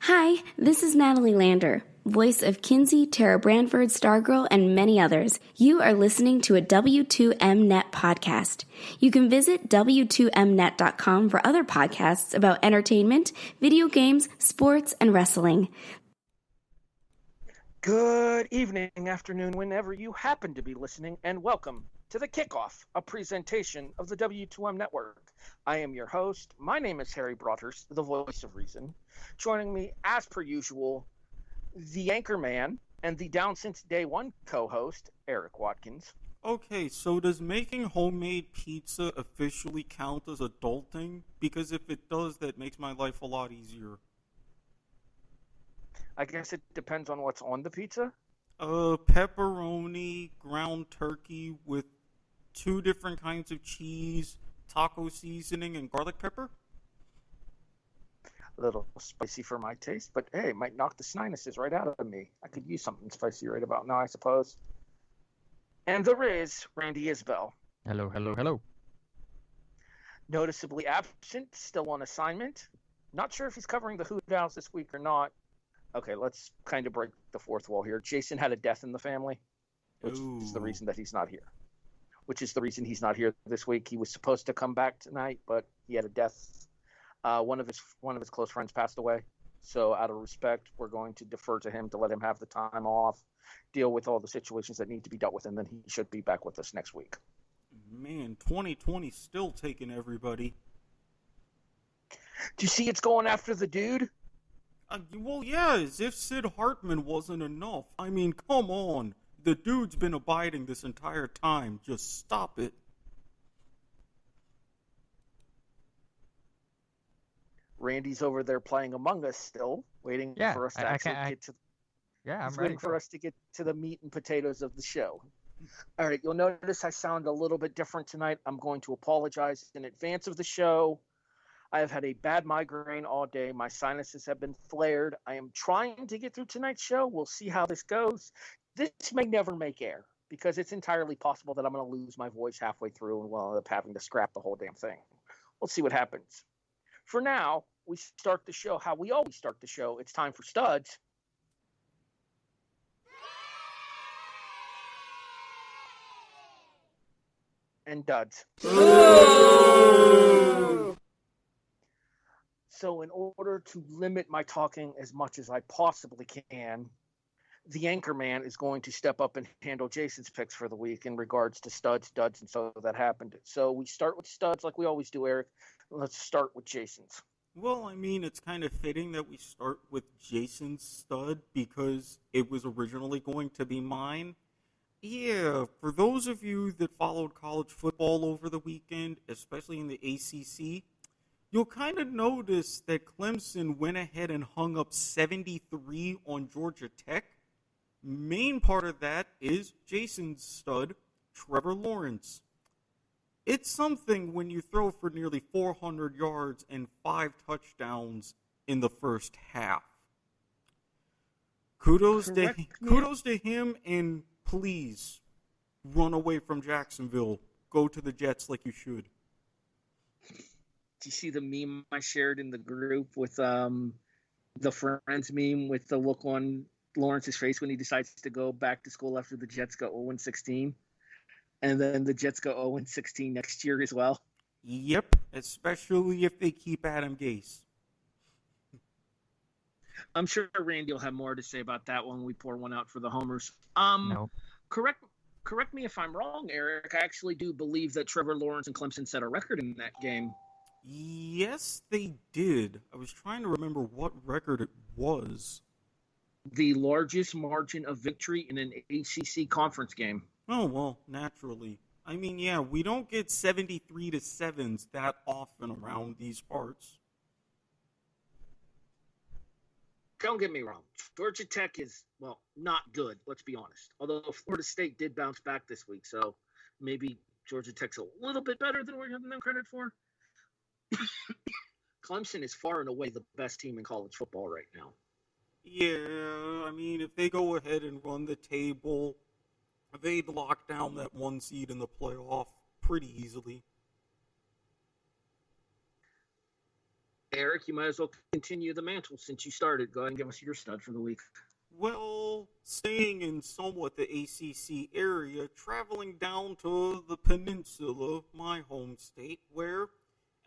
Hi, this is Natalie Lander, voice of Kinsey, Tara Branford, Stargirl, and many others. You are listening to a W2Mnet podcast. You can visit W2Mnet.com for other podcasts about entertainment, video games, sports, and wrestling. Good evening, afternoon, whenever you happen to be listening, and welcome to The Kickoff, a presentation of the W2M Network. I am your host. My name is Harry Broadhurst, the voice of reason. Joining me, as per usual, the anchor man and the down since day one co-host, Erik Watkins. Okay, so does making homemade pizza officially count as adulting? Because if it does, that makes my life a lot easier. I guess it depends on what's on the pizza. Pepperoni, ground turkey with 2 different kinds of cheese, taco seasoning, and garlic pepper? A little spicy for my taste, but hey, it might knock the sinuses right out of me. I could use something spicy right about now, I suppose. And there is Randy Isbelle. Hello, hello, hello. Noticeably absent, still on assignment. Not sure if he's covering the Hoot Owls this week or not. Okay, let's kind of break the fourth wall here. Jason had a death in the family, which is the reason that he's not here. Which is the reason he's not here this week. He was supposed to come back tonight, but he had a death. One of his close friends passed away. So out of respect, we're going to defer to him to let him have the time off, deal with all the situations that need to be dealt with, and then he should be back with us next week. Man, 2020 still taking everybody. Do you see it's going after the dude? Well, yeah, as if Sid Hartman wasn't enough. I mean, come on. The dude's been abiding this entire time. Just stop it. Randy's over there playing Among Us still, waiting for us to get to. Yeah, I'm he's ready waiting for us to get to the meat and potatoes of the show. All right, you'll notice I sound a little bit different tonight. I'm going to apologize in advance of the show. I have had a bad migraine all day. My sinuses have been flared. I am trying to get through tonight's show. We'll see how this goes. This may never make air because it's entirely possible that I'm going to lose my voice halfway through and we'll end up having to scrap the whole damn thing. We'll see what happens. For now, we start the show how we always start the show. It's time for studs. And duds. So in order to limit my talking as much as I possibly can, the anchor man is going to step up and handle Jason's picks for the week in regards to studs, duds, and so that happened. So we start with studs like we always do, Erik. Let's start with Jason's. Well, I mean, it's kind of fitting that we start with Jason's stud because it was originally going to be mine. Yeah, for those of you that followed college football over the weekend, especially in the ACC, you'll kind of notice that Clemson went ahead and hung up 73 on Georgia Tech. Main part of that is Jason's stud, Trevor Lawrence. It's something when you throw for nearly 400 yards and 5 touchdowns in the first half. Kudos to him, and please run away from Jacksonville. Go to the Jets like you should. Do you see the meme I shared in the group with the Friends meme with the look on Lawrence's face when he decides to go back to school after the Jets go 0-16? And then the Jets go 0-16 next year as well? Yep, especially if they keep Adam Gase. I'm sure Randy will have more to say about that when we pour one out for the homers. No. Correct me if I'm wrong, Erik. I actually do believe that Trevor Lawrence and Clemson set a record in that game. Yes, they did. I was trying to remember what record it was. The largest margin of victory in an ACC conference game. Oh, well, naturally. I mean, yeah, we don't get 73-7s that often around these parts. Don't get me wrong. Georgia Tech is, well, not good, let's be honest. Although Florida State did bounce back this week, so maybe Georgia Tech's a little bit better than we're giving them credit for. Clemson is far and away the best team in college football right now. Yeah, I mean, if they go ahead and run the table, they'd lock down that 1 seed in the playoff pretty easily. Eric, you might as well continue the mantle since you started. Go ahead and give us your stud for the week. Well, staying in somewhat the ACC area, traveling down to the peninsula, my home state, where,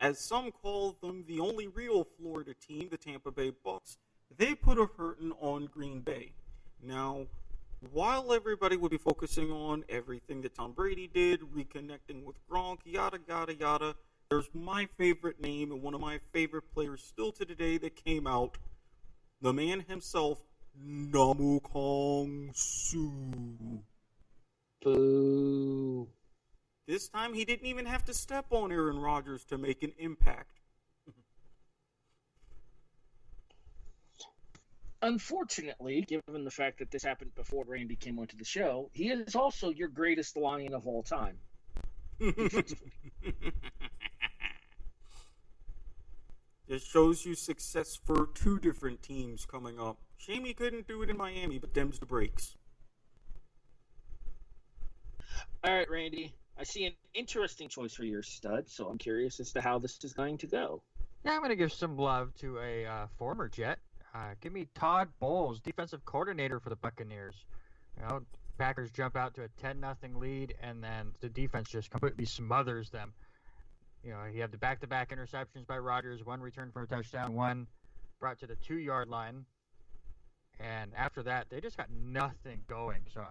as some call them, the only real Florida team, the Tampa Bay Bucks, they put a hurtin' on Green Bay. Now, while everybody would be focusing on everything that Tom Brady did, reconnecting with Gronk, yada, yada, yada, there's my favorite name and one of my favorite players still to today that came out, the man himself, Namukong Su. Boo. This time he didn't even have to step on Aaron Rodgers to make an impact. Unfortunately, given the fact that this happened before Randy came onto the show, he is also your greatest Lion of all time. This shows you success for two different teams coming up. Shame he couldn't do it in Miami, but them's the breaks. All right, Randy. I see an interesting choice for your stud, so I'm curious as to how this is going to go. Yeah, I'm going to give some love to a former Jet. Give me Todd Bowles, defensive coordinator for the Buccaneers. You know, Packers jump out to a 10-0 lead, and then the defense just completely smothers them. You know, you have the back-to-back interceptions by Rodgers, one return for a touchdown, one brought to the 2-yard line. And after that, they just got nothing going. So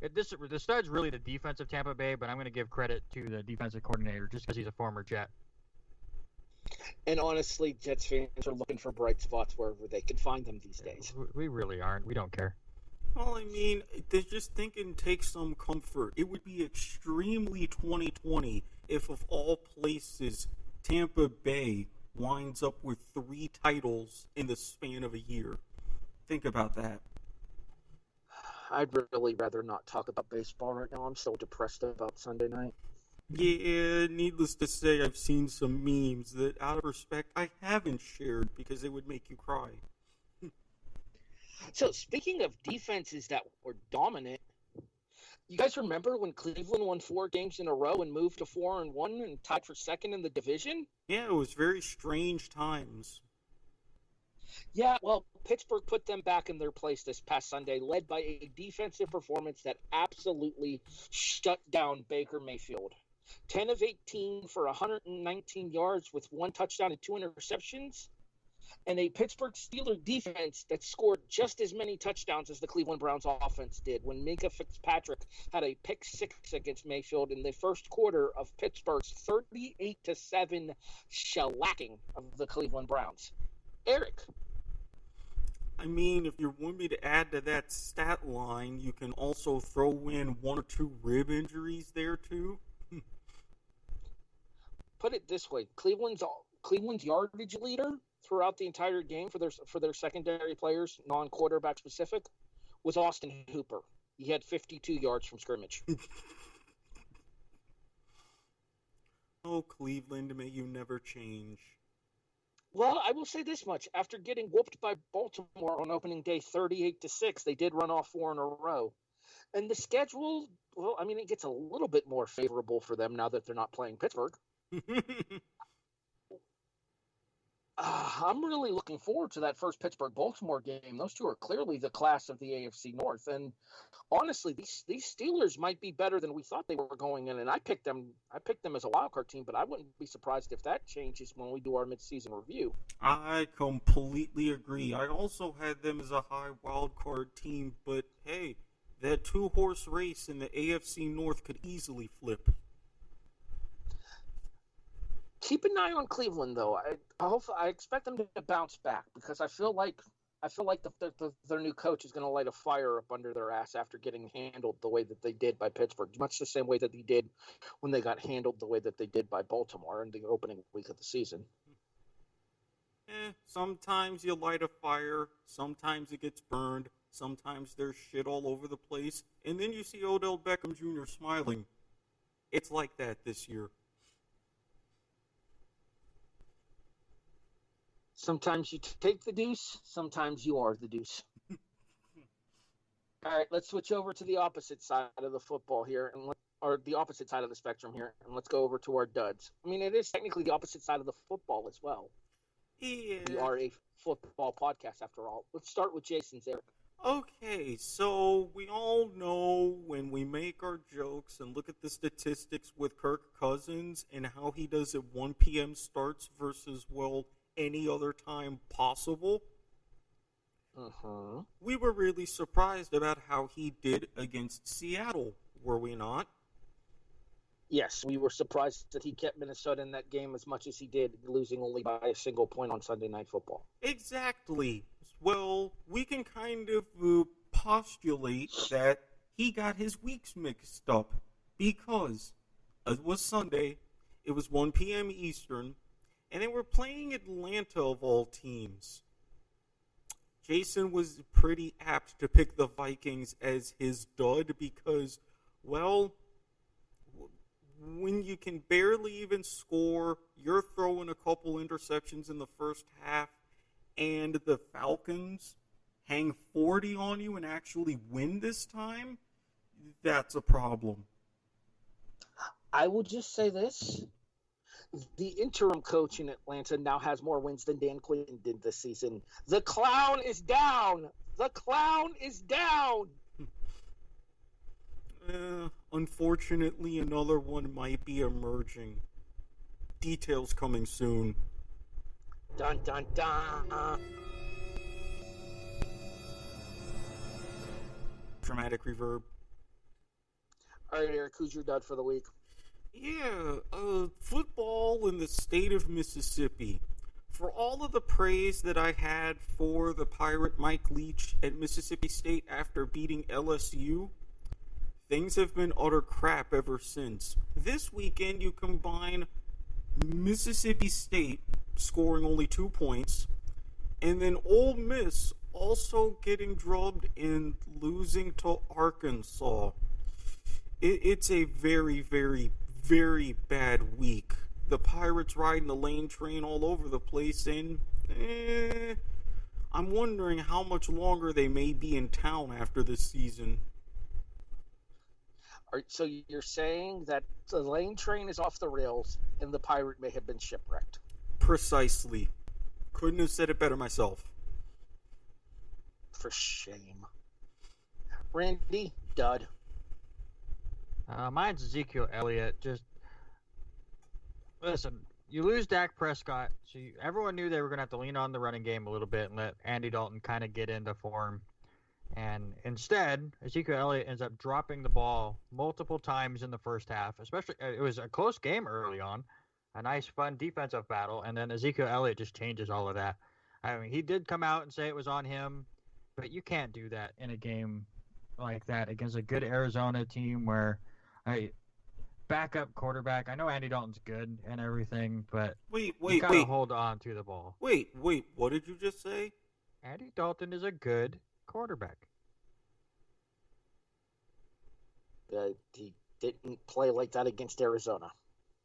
the stud's really the defense of Tampa Bay, but I'm going to give credit to the defensive coordinator just because he's a former Jet. And honestly, Jets fans are looking for bright spots wherever they can find them these days. We really aren't. We don't care. Well, I mean, they're just thinking take some comfort. It would be extremely 2020 if, of all places, Tampa Bay winds up with 3 titles in the span of a year. Think about that. I'd really rather not talk about baseball right now. I'm so depressed about Sunday night. Yeah, needless to say, I've seen some memes that, out of respect, I haven't shared because it would make you cry. So, speaking of defenses that were dominant, you guys remember when Cleveland won 4 games in a row and moved to 4-1 and tied for second in the division? Yeah, it was very strange times. Yeah, well, Pittsburgh put them back in their place this past Sunday, led by a defensive performance that absolutely shut down Baker Mayfield. 10 of 18 for 119 yards with 1 touchdown and 2 interceptions, and a Pittsburgh Steelers defense that scored just as many touchdowns as the Cleveland Browns offense did when Minka Fitzpatrick had a pick 6 against Mayfield in the first quarter of Pittsburgh's 38-7 shellacking of the Cleveland Browns. Eric. I mean, if you want me to add to that stat line, you can also throw in 1 or 2 rib injuries there too. Put it this way, Cleveland's yardage leader throughout the entire game for their secondary players, non-quarterback specific, was Austin Hooper. He had 52 yards from scrimmage. Oh, Cleveland, may you never change. Well, I will say this much. After getting whooped by Baltimore on opening day 38-6, they did run off 4 in a row. And the schedule, well, I mean, it gets a little bit more favorable for them now that they're not playing Pittsburgh. I'm really looking forward to that first Pittsburgh-Baltimore game. Those two are clearly the class of the AFC North. And honestly, these Steelers might be better than we thought they were going in. And I picked them as a wildcard team, but I wouldn't be surprised if that changes when we do our midseason review. I completely agree. I also had them as a high wildcard team, but hey, that 2-horse race in the AFC North could easily flip. Keep an eye on Cleveland, though. I expect them to bounce back because I feel like their new coach is going to light a fire up under their ass after getting handled the way that they did by Pittsburgh, much the same way that they did when they got handled the way that they did by Baltimore in the opening week of the season. Sometimes you light a fire, sometimes it gets burned, sometimes there's shit all over the place, and then you see Odell Beckham Jr. smiling. It's like that this year. Sometimes you take the deuce, sometimes you are the deuce. All right, let's switch over to the opposite side of the football here, or the opposite side of the spectrum here, and let's go over to our duds. I mean, it is technically the opposite side of the football as well. Yeah. We are a football podcast, after all. Let's start with Jason's, Eric. Okay, so we all know when we make our jokes and look at the statistics with Kirk Cousins and how he does at 1 p.m. starts versus, well, any other time possible. We were really surprised about how he did against Seattle, were we not? Yes, we were surprised that he kept Minnesota in that game as much as he did, losing only by a single point on Sunday Night Football. Exactly. Well, we can kind of postulate that he got his weeks mixed up because it was Sunday, it was 1 p.m. Eastern, and they were playing Atlanta of all teams. Jason was pretty apt to pick the Vikings as his dud because, well, when you can barely even score, you're throwing a couple interceptions in the first half, and the Falcons hang 40 on you and actually win this time, that's a problem. I will just say this. The interim coach in Atlanta now has more wins than Dan Quinn did this season. The clown is down. The clown is down. Unfortunately, another one might be emerging. Details coming soon. Dun, dun, dun. Dramatic reverb. All right, Eric, who's your dud for the week? Yeah, football in the state of Mississippi. For all of the praise that I had for the Pirate Mike Leach at Mississippi State after beating LSU, things have been utter crap ever since. This weekend, you combine Mississippi State scoring only 2 points, and then Ole Miss also getting drubbed and losing to Arkansas. It's a very, very, very bad week. The Pirates riding the lane train all over the place, and I'm wondering how much longer they may be in town after this season. So you're saying that the lane train is off the rails and the Pirate may have been shipwrecked? Precisely. Couldn't have said it better myself. For shame. Randy, dud. Mine's Ezekiel Elliott. Just listen, you lose Dak Prescott, so everyone knew they were going to have to lean on the running game a little bit and let Andy Dalton kind of get into form. And instead, Ezekiel Elliott ends up dropping the ball multiple times in the first half. Especially, it was a close game early on, a nice, fun defensive battle, and then Ezekiel Elliott just changes all of that. I mean, he did come out and say it was on him, but you can't do that in a game like that against a good Arizona team where backup quarterback. I know Andy Dalton's good and everything, but you gotta hold on to the ball. Wait, what did you just say? Andy Dalton is a good quarterback. He didn't play like that against Arizona.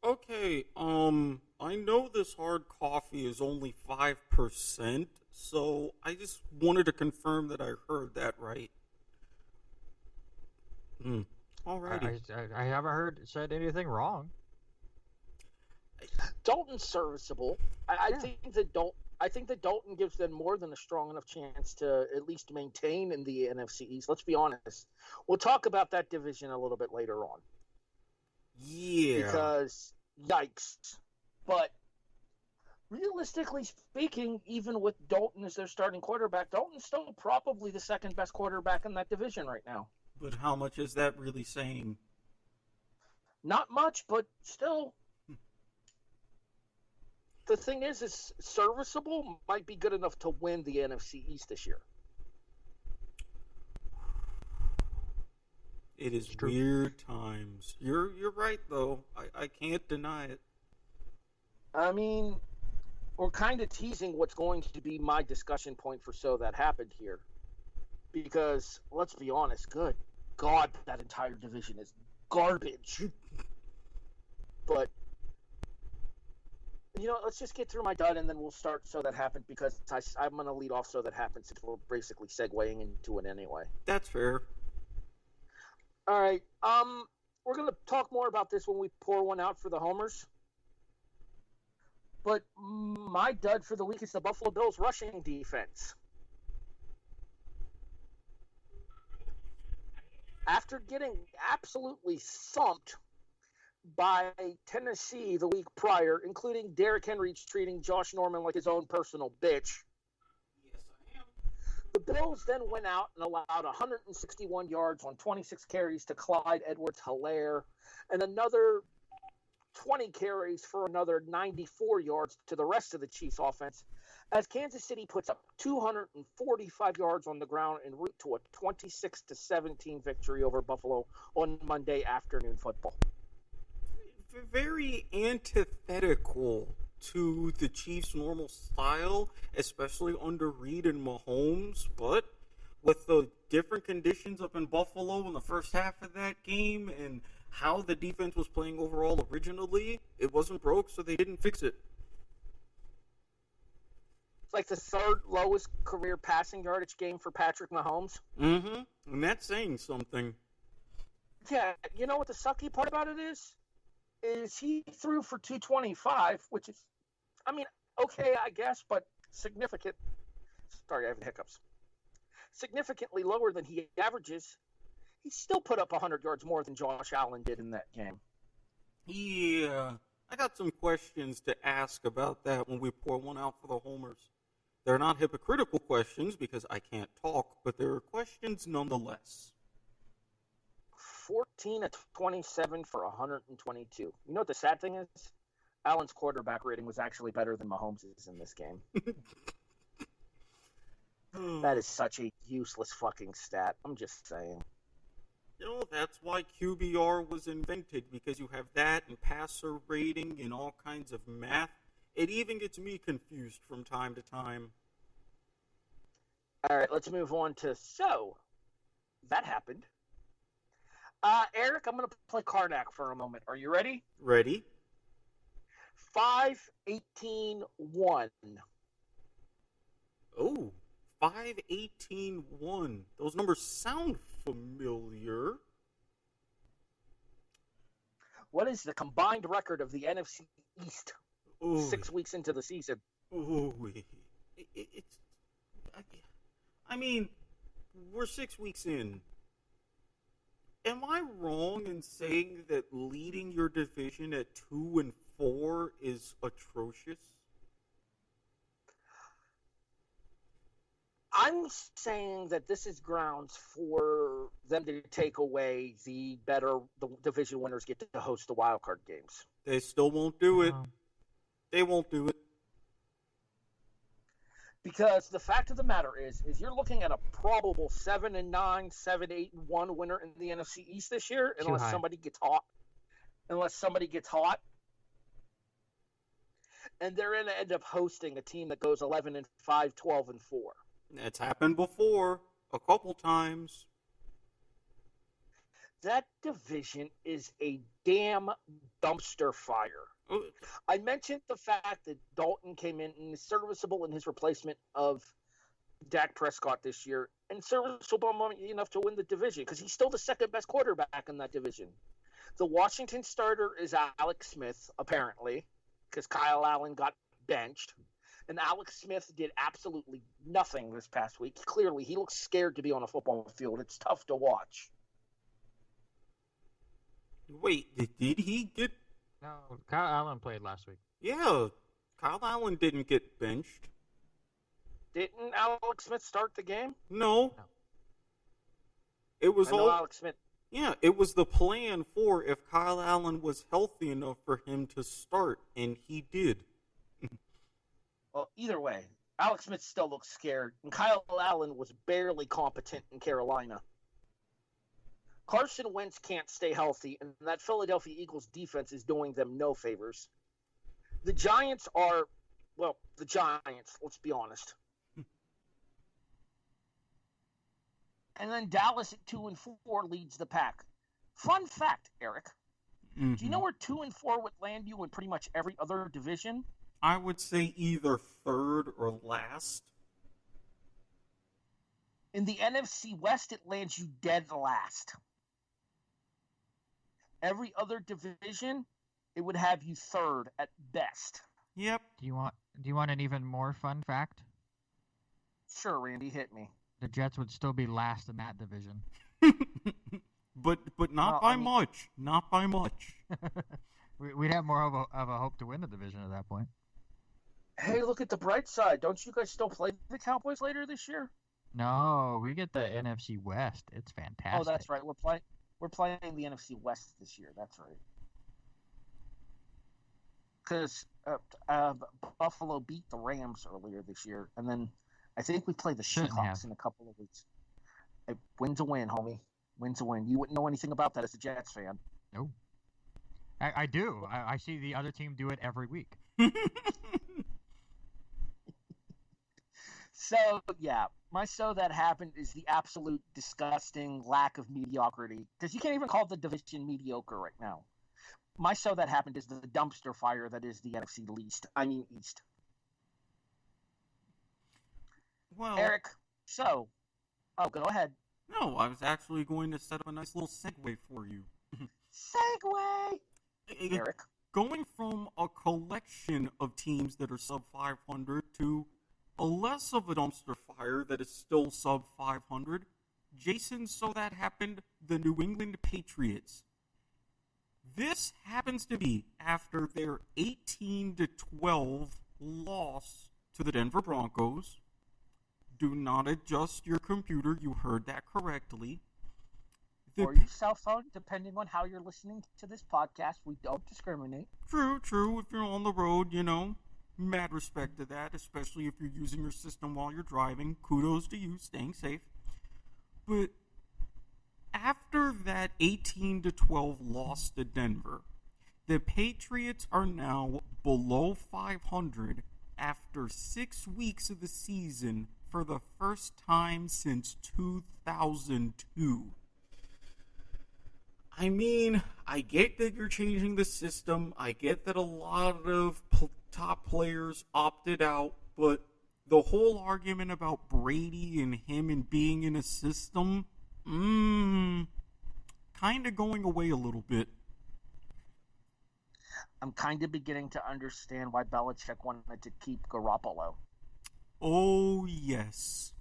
Okay, I know this hard coffee is only 5%, so I just wanted to confirm that I heard that right. Alrighty. I haven't said anything wrong. Dalton's serviceable. I think that Dalton gives them more than a strong enough chance to at least maintain in the NFC East. Let's be honest. We'll talk about that division a little bit later on. Yeah. Because, yikes. But realistically speaking, even with Dalton as their starting quarterback, Dalton's still probably the second best quarterback in that division right now. But how much is that really saying? Not much, but still. The thing is serviceable, might be good enough to win the NFC East this year. It is weird times. You're right, though. I can't deny it. I mean, we're kind of teasing what's going to be my discussion point for So That Happened here. Because, let's be honest, good God, that entire division is garbage. But, let's just get through my dud and then we'll start So That Happened, because I'm going to lead off So That Happened since we're basically segueing into it anyway. That's fair. All right. We're going to talk more about this when we pour one out for the homers. But my dud for the week is the Buffalo Bills rushing defense. After getting absolutely thumped by Tennessee the week prior, including Derrick Henry treating Josh Norman like his own personal bitch, the Bills then went out and allowed 161 yards on 26 carries to Clyde Edwards-Helaire and another 20 carries for another 94 yards to the rest of the Chiefs offense, as Kansas City puts up 245 yards on the ground en route to a 26-17 victory over Buffalo on Monday Afternoon Football. Very antithetical to the Chiefs' normal style, especially under Reed and Mahomes, but with the different conditions up in Buffalo in the first half of that game and how the defense was playing overall originally, it wasn't broke, so they didn't fix it. It's like the third lowest career passing yardage game for Patrick Mahomes. Mm-hmm. And that's saying something. Yeah, you know what the sucky part about it is? Is he threw for 225, which is, I mean, okay, I guess, but significant. Sorry, I have hiccups. Significantly lower than he averages. He still put up 100 yards more than Josh Allen did in that game. Yeah, I got some questions to ask about that when we pour one out for the homers. They're not hypocritical questions because I can't talk, but they're questions nonetheless. 14 of 27 for 122. You know what the sad thing is? Allen's quarterback rating was actually better than Mahomes's in this game. That is such a useless fucking stat. I'm just saying. You know, that's why QBR was invented, because you have that and passer rating and all kinds of math. It even gets me confused from time to time. All right, let's move on to so. That happened. Eric, I'm going to play Karnak for a moment. Are you ready? Ready? 5-18-1. Oh, 5-18-1. Those numbers sound familiar. What is the combined record of the NFC East Ooh. 6 weeks into the season? Ooh. I mean, we're 6 weeks in. Am I wrong in saying that leading your division at 2-4 is atrocious? I'm saying that this is grounds for them to take away the division winners get to host the wild card games. They still won't do it. They won't do it. Because the fact of the matter is you're looking at a probable 7-9, 7-8-1 winner in the NFC East this year, unless somebody gets hot. And they're going to end up hosting a team that goes 11-5, 12-4. That's happened before, a couple times. That division is a damn dumpster fire. I mentioned the fact that Dalton came in and is serviceable in his replacement of Dak Prescott this year, and serviceable enough to win the division because he's still the second best quarterback in that division. The Washington starter is Alex Smith, apparently, because Kyle Allen got benched. And Alex Smith did absolutely nothing this past week. Clearly, he looks scared to be on a football field. It's tough to watch. Wait, did he get... No, Kyle Allen played last week. Yeah, Kyle Allen didn't get benched. Didn't Alex Smith start the game? No. It was Alex Smith. Yeah, it was the plan for if Kyle Allen was healthy enough for him to start, and he did. Well, either way, Alex Smith still looks scared, and Kyle Allen was barely competent in Carolina. Carson Wentz can't stay healthy, and that Philadelphia Eagles defense is doing them no favors. The Giants are, well, the Giants, let's be honest. And then Dallas at 2-4 leads the pack. Fun fact, Eric. Mm-hmm. Do you know where 2-4 would land you in pretty much every other division? I would say either third or last. In the NFC West, it lands you dead last. Every other division, it would have you third at best. Yep. Do you want an even more fun fact? Sure, Randy, hit me. The Jets would still be last in that division. but not by much. Not by much. We'd have more of a hope to win the division at that point. Hey, look at the bright side. Don't you guys still play the Cowboys later this year? No, we get the NFC West. It's fantastic. Oh, that's right. We're playing the NFC West this year. That's right. Because Buffalo beat the Rams earlier this year, and then I think we play the Seahawks in a couple of weeks. Win's a win, homie. Win's a win. You wouldn't know anything about that as a Jets fan. No. I do. I see the other team do it every week. So, yeah, my So That Happened is the absolute disgusting lack of mediocrity. Because you can't even call the division mediocre right now. My So That Happened is the dumpster fire that is the NFC East. Well, Eric, go ahead. No, I was actually going to set up a nice little segue for you. Segue! Eric. Going from a collection of teams that are sub 500 to a less of a dumpster fire that is still sub 500, Jason, So That Happened, the New England Patriots. This happens to be after their 18-12 loss to the Denver Broncos. Do not adjust your computer. You heard that correctly. Or your cell phone, depending on how you're listening to this podcast. We don't discriminate. True. If you're on the road, mad respect to that, especially if you're using your system while you're driving. Kudos to you, staying safe. But after that 18-12 loss to Denver, the Patriots are now below 500 after 6 weeks of the season for the first time since 2002. I mean, I get that you're changing the system. I get that a lot of top players opted out, but the whole argument about Brady and him and being in a system, kind of going away a little bit. I'm kind of beginning to understand why Belichick wanted to keep Garoppolo. Oh, yes.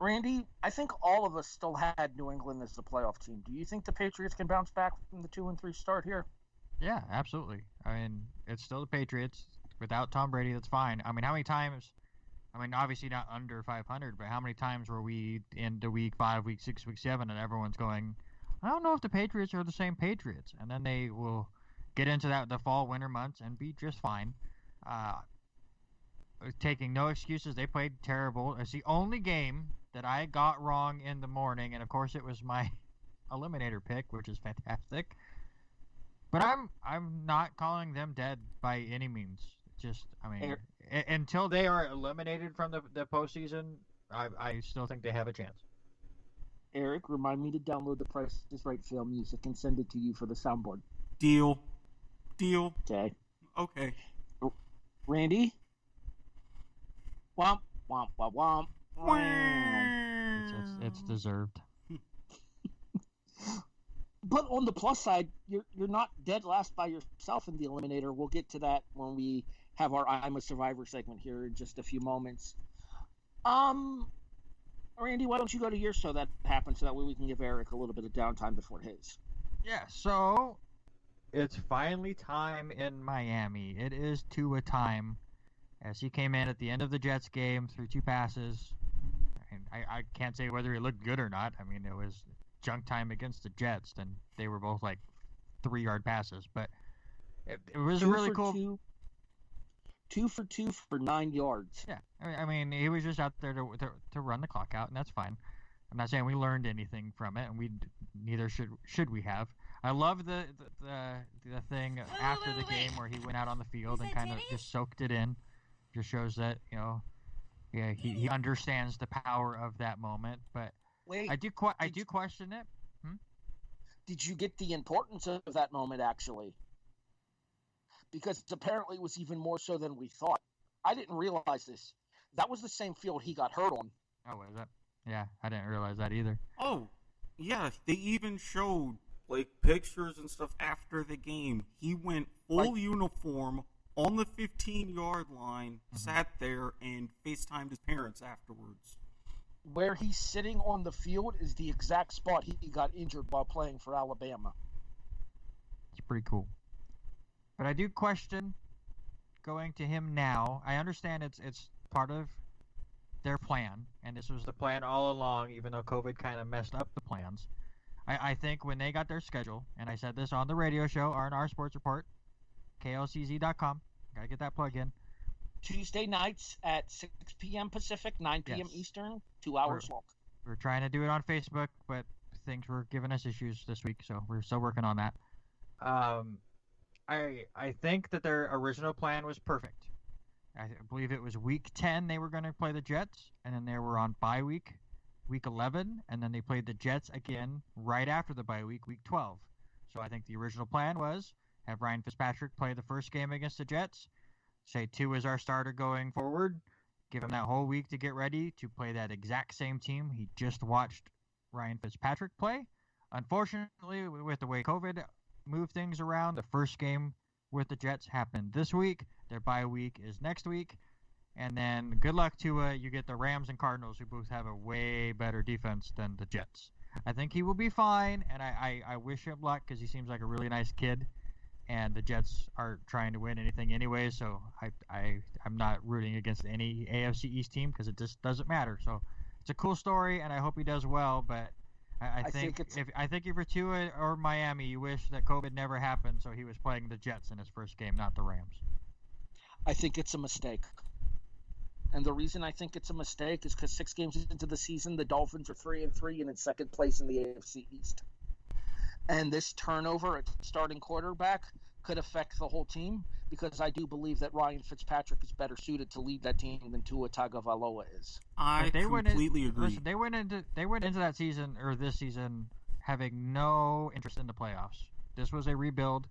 Randy, I think all of us still had New England as the playoff team. Do you think the Patriots can bounce back from the 2-3 start here? Yeah, absolutely. I mean, it's still the Patriots. Without Tom Brady, that's fine. I mean, how many times, obviously not under 500, but how many times were we into week 5, week 6, week 7, and everyone's going, I don't know if the Patriots are the same Patriots. And then they will get into the fall, winter months and be just fine. Taking no excuses, they played terrible. It's the only game that I got wrong in the morning, and of course it was my eliminator pick, which is fantastic. But I'm not calling them dead by any means. Just, until they are eliminated from the postseason, I still think they have a chance. Eric, remind me to download the Price is Right film music and send it to you for the soundboard. Deal. Okay. Okay. Randy? Womp, womp, womp, womp. It's deserved. But on the plus side, you're not dead last by yourself in the eliminator. We'll get to that when we have our I'm a Survivor segment here in just a few moments. Randy, why don't you go to your So That Happened so that way we can give Eric a little bit of downtime before his. Yeah, so it's finally time in Miami. It is Tua time as he came in at the end of the Jets game, threw 2 passes. And I can't say whether he looked good or not. I mean, it was junk time against the Jets, and they were both like 3-yard passes. But it was really cool. 2 for 2 for 9 yards. Yeah, I mean, he was just out there to run the clock out, and that's fine. I'm not saying we learned anything from it, and neither should we have. I love the thing after the game where he went out on the field and kind of just soaked it in. Just shows that he understands the power of that moment. But wait, I do question it. Did you get the importance of that moment actually? Because apparently it was even more so than we thought. I didn't realize this. That was the same field he got hurt on. Oh, was that? Yeah, I didn't realize that either. Oh, yeah. They even showed like pictures and stuff after the game. He went full uniform on the 15-yard line, sat there, and FaceTimed his parents afterwards. Where he's sitting on the field is the exact spot he got injured while playing for Alabama. It's pretty cool. But I do question going to him now. I understand it's part of their plan, and this was the plan all along, even though COVID kind of messed up the plans. I think when they got their schedule, and I said this on the radio show, R&R Sports Report, klcz.com, got to get that plug in. Tuesday nights at 6 p.m. Pacific, 9 p.m. Eastern, 2 hours long. We're trying to do it on Facebook, but things were giving us issues this week, so we're still working on that. I think that their original plan was perfect. I believe it was week 10 they were going to play the Jets, and then they were on bye week 11, and then they played the Jets again right after the bye week 12. So I think the original plan was have Ryan Fitzpatrick play the first game against the Jets, say Tua is our starter going forward, give him that whole week to get ready to play that exact same team he just watched Ryan Fitzpatrick play. Unfortunately, with the way COVID moved things around, the first game with the Jets happened this week. Their bye week is next week. And then good luck to you get the Rams and Cardinals, who both have a way better defense than the Jets. I think he will be fine, and I wish him luck because he seems like a really nice kid. And the Jets are trying to win anything anyway, so I'm not rooting against any AFC East team because it just doesn't matter. So it's a cool story, and I hope he does well. But I think if you're Tua or Miami, you wish that COVID never happened, so he was playing the Jets in his first game, not the Rams. I think it's a mistake. And the reason I think it's a mistake is because 6 games into the season, the Dolphins are 3-3 and in second place in the AFC East. And this turnover at starting quarterback could affect the whole team because I do believe that Ryan Fitzpatrick is better suited to lead that team than Tua Tagovailoa is. I completely agree. Listen, they went into that season or this season having no interest in the playoffs. This was a rebuild.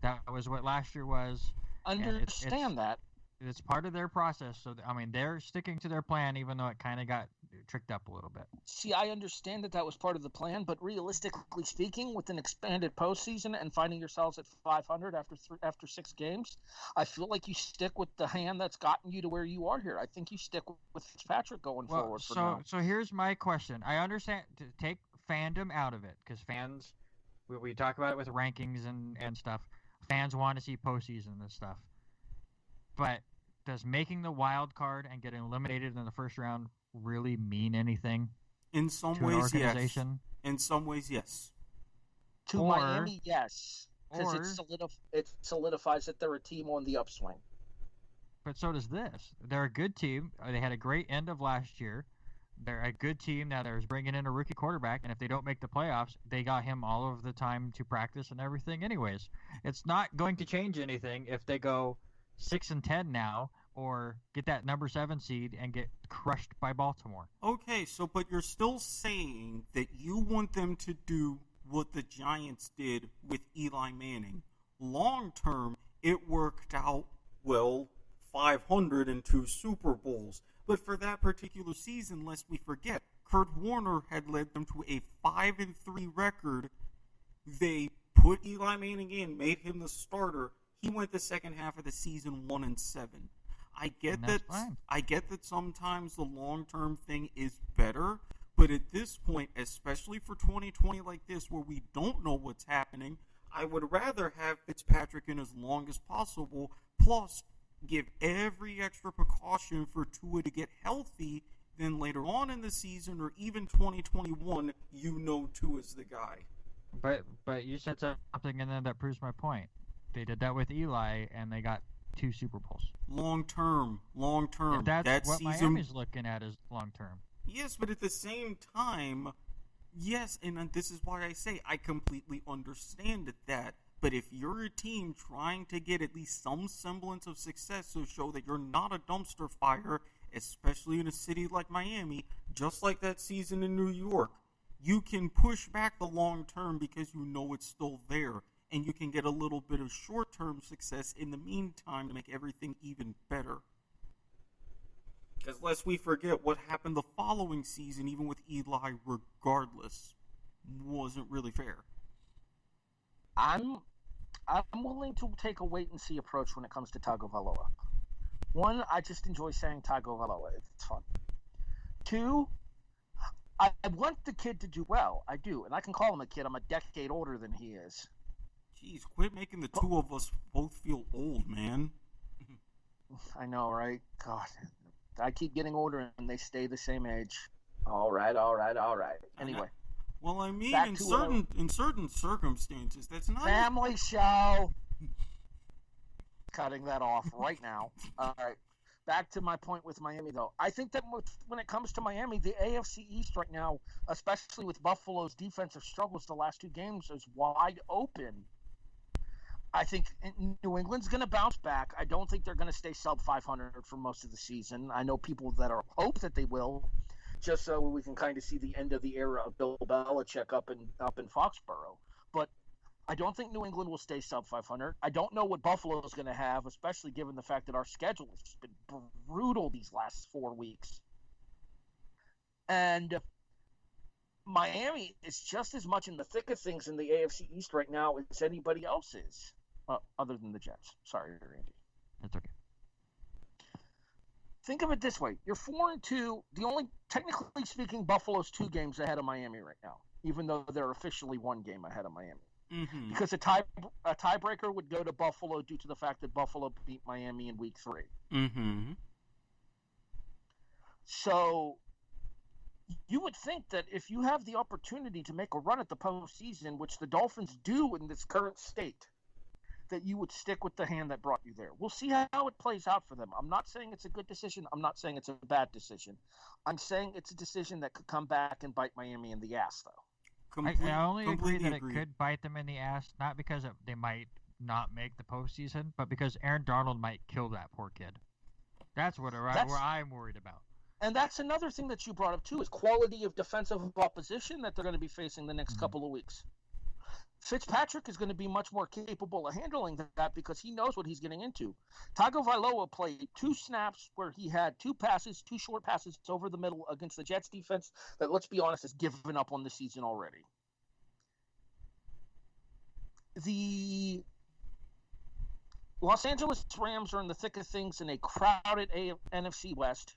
That was what last year was. Understand that. It's part of their process. So, I mean, they're sticking to their plan, even though it kind of got tricked up a little bit. See, I understand that was part of the plan, but realistically speaking, with an expanded postseason and finding yourselves at 500 after 6 games, I feel like you stick with the hand that's gotten you to where you are here. I think you stick with Fitzpatrick going forward for now. So here's my question. I understand to take fandom out of it, because fans, we talk about it with rankings and stuff. Fans want to see postseason and stuff. But does making the wild card and getting eliminated in the first round really mean anything? In some ways, yes. In some ways, yes. To Miami, yes. Because it solidifies that they're a team on the upswing. But so does this. They're a good team. They had a great end of last year. They're a good team now. They're bringing in a rookie quarterback, and if they don't make the playoffs, they got him all of the time to practice and everything anyways. It's not going to change anything if they go 6-10 now, or get that number 7 seed and get crushed by Baltimore. Okay, but you're still saying that you want them to do what the Giants did with Eli Manning. Long term, it worked out well, 502 Super Bowls. But for that particular season, lest we forget, Kurt Warner had led them to a 5-3 record. They put Eli Manning in, made him the starter. He went the second half of the season 1-7. I get that sometimes the long-term thing is better, but at this point, especially for 2020 like this, where we don't know what's happening, I would rather have Fitzpatrick in as long as possible, plus give every extra precaution for Tua to get healthy, then later on in the season or even 2021, Tua's the guy. But you said something in there that proves my point. They did that with Eli, and they got 2 Super Bowls. Long term. That's what Miami's looking at is long term. Yes, but at the same time, yes, and this is why I say I completely understand that. But if you're a team trying to get at least some semblance of success to show that you're not a dumpster fire, especially in a city like Miami, just like that season in New York, you can push back the long term because it's still there. And you can get a little bit of short-term success in the meantime to make everything even better. Because lest we forget, what happened the following season, even with Eli regardless, wasn't really fair. I'm willing to take a wait and see approach when it comes to Tagovailoa. One, I just enjoy saying Tagovailoa. It's fun. Two, I want the kid to do well. I do, and I can call him a kid. I'm a decade older than he is. Jeez, quit making the two of us both feel old, man. I know, right? God, I keep getting older and they stay the same age. All right. Anyway. Well, I mean, in certain circumstances, that's not family show. Cutting that off right now. All right. Back to my point with Miami, though. I think that when it comes to Miami, the AFC East right now, especially with Buffalo's defensive struggles the last two games, is wide open. I think New England's going to bounce back. I don't think they're going to stay sub 500 for most of the season. I know people that hope that they will, just so we can kind of see the end of the era of Bill Belichick up in Foxborough. But I don't think New England will stay sub 500. I don't know what Buffalo is going to have, especially given the fact that our schedule has been brutal these last 4 weeks. And Miami is just as much in the thick of things in the AFC East right now as anybody else is, other than the Jets. Sorry, Randy. That's okay. Think of it this way. You're 4-2. The only, technically speaking, Buffalo's 2 games ahead of Miami right now, even though they're officially 1 game ahead of Miami. Mm-hmm. Because a tiebreaker would go to Buffalo due to the fact that Buffalo beat Miami in Week 3. Mm-hmm. So you would think that if you have the opportunity to make a run at the postseason, which the Dolphins do in this current state, that you would stick with the hand that brought you there. We'll see how it plays out for them. I'm not saying it's a good decision. I'm not saying it's a bad decision. I'm saying it's a decision that could come back and bite Miami in the ass, though. I only agree that it could bite them in the ass, not because they might not make the postseason, but because Aaron Donald might kill that poor kid. That's where I'm worried about. And that's another thing that you brought up, too, is quality of defensive opposition that they're going to be facing the next couple of weeks. Fitzpatrick is going to be much more capable of handling that because he knows what he's getting into. Tagovailoa played 2 snaps where he had 2 short passes over the middle against the Jets defense that, let's be honest, has given up on the season already. The Los Angeles Rams are in the thick of things in a crowded NFC West.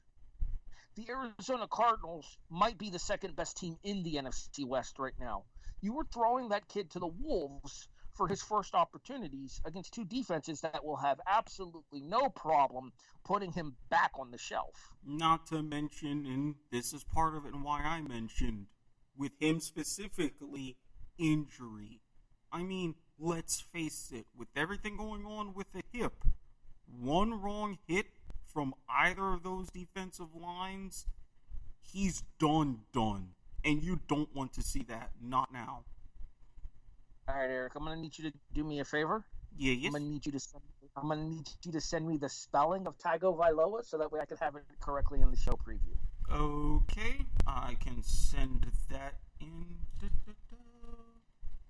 The Arizona Cardinals might be the second best team in the NFC West right now. You were throwing that kid to the wolves for his first opportunities against 2 defenses that will have absolutely no problem putting him back on the shelf. Not to mention, and this is part of it and why I mentioned, with him specifically, injury. I mean, let's face it, with everything going on with the hip, one wrong hit from either of those defensive lines, he's done. And you don't want to see that. Not now. All right, Eric. I'm going to need you to do me a favor. Yeah, yes. I'm going to need you to send me the spelling of Tagovailoa so that way I can have it correctly in the show preview. Okay, I can send that in.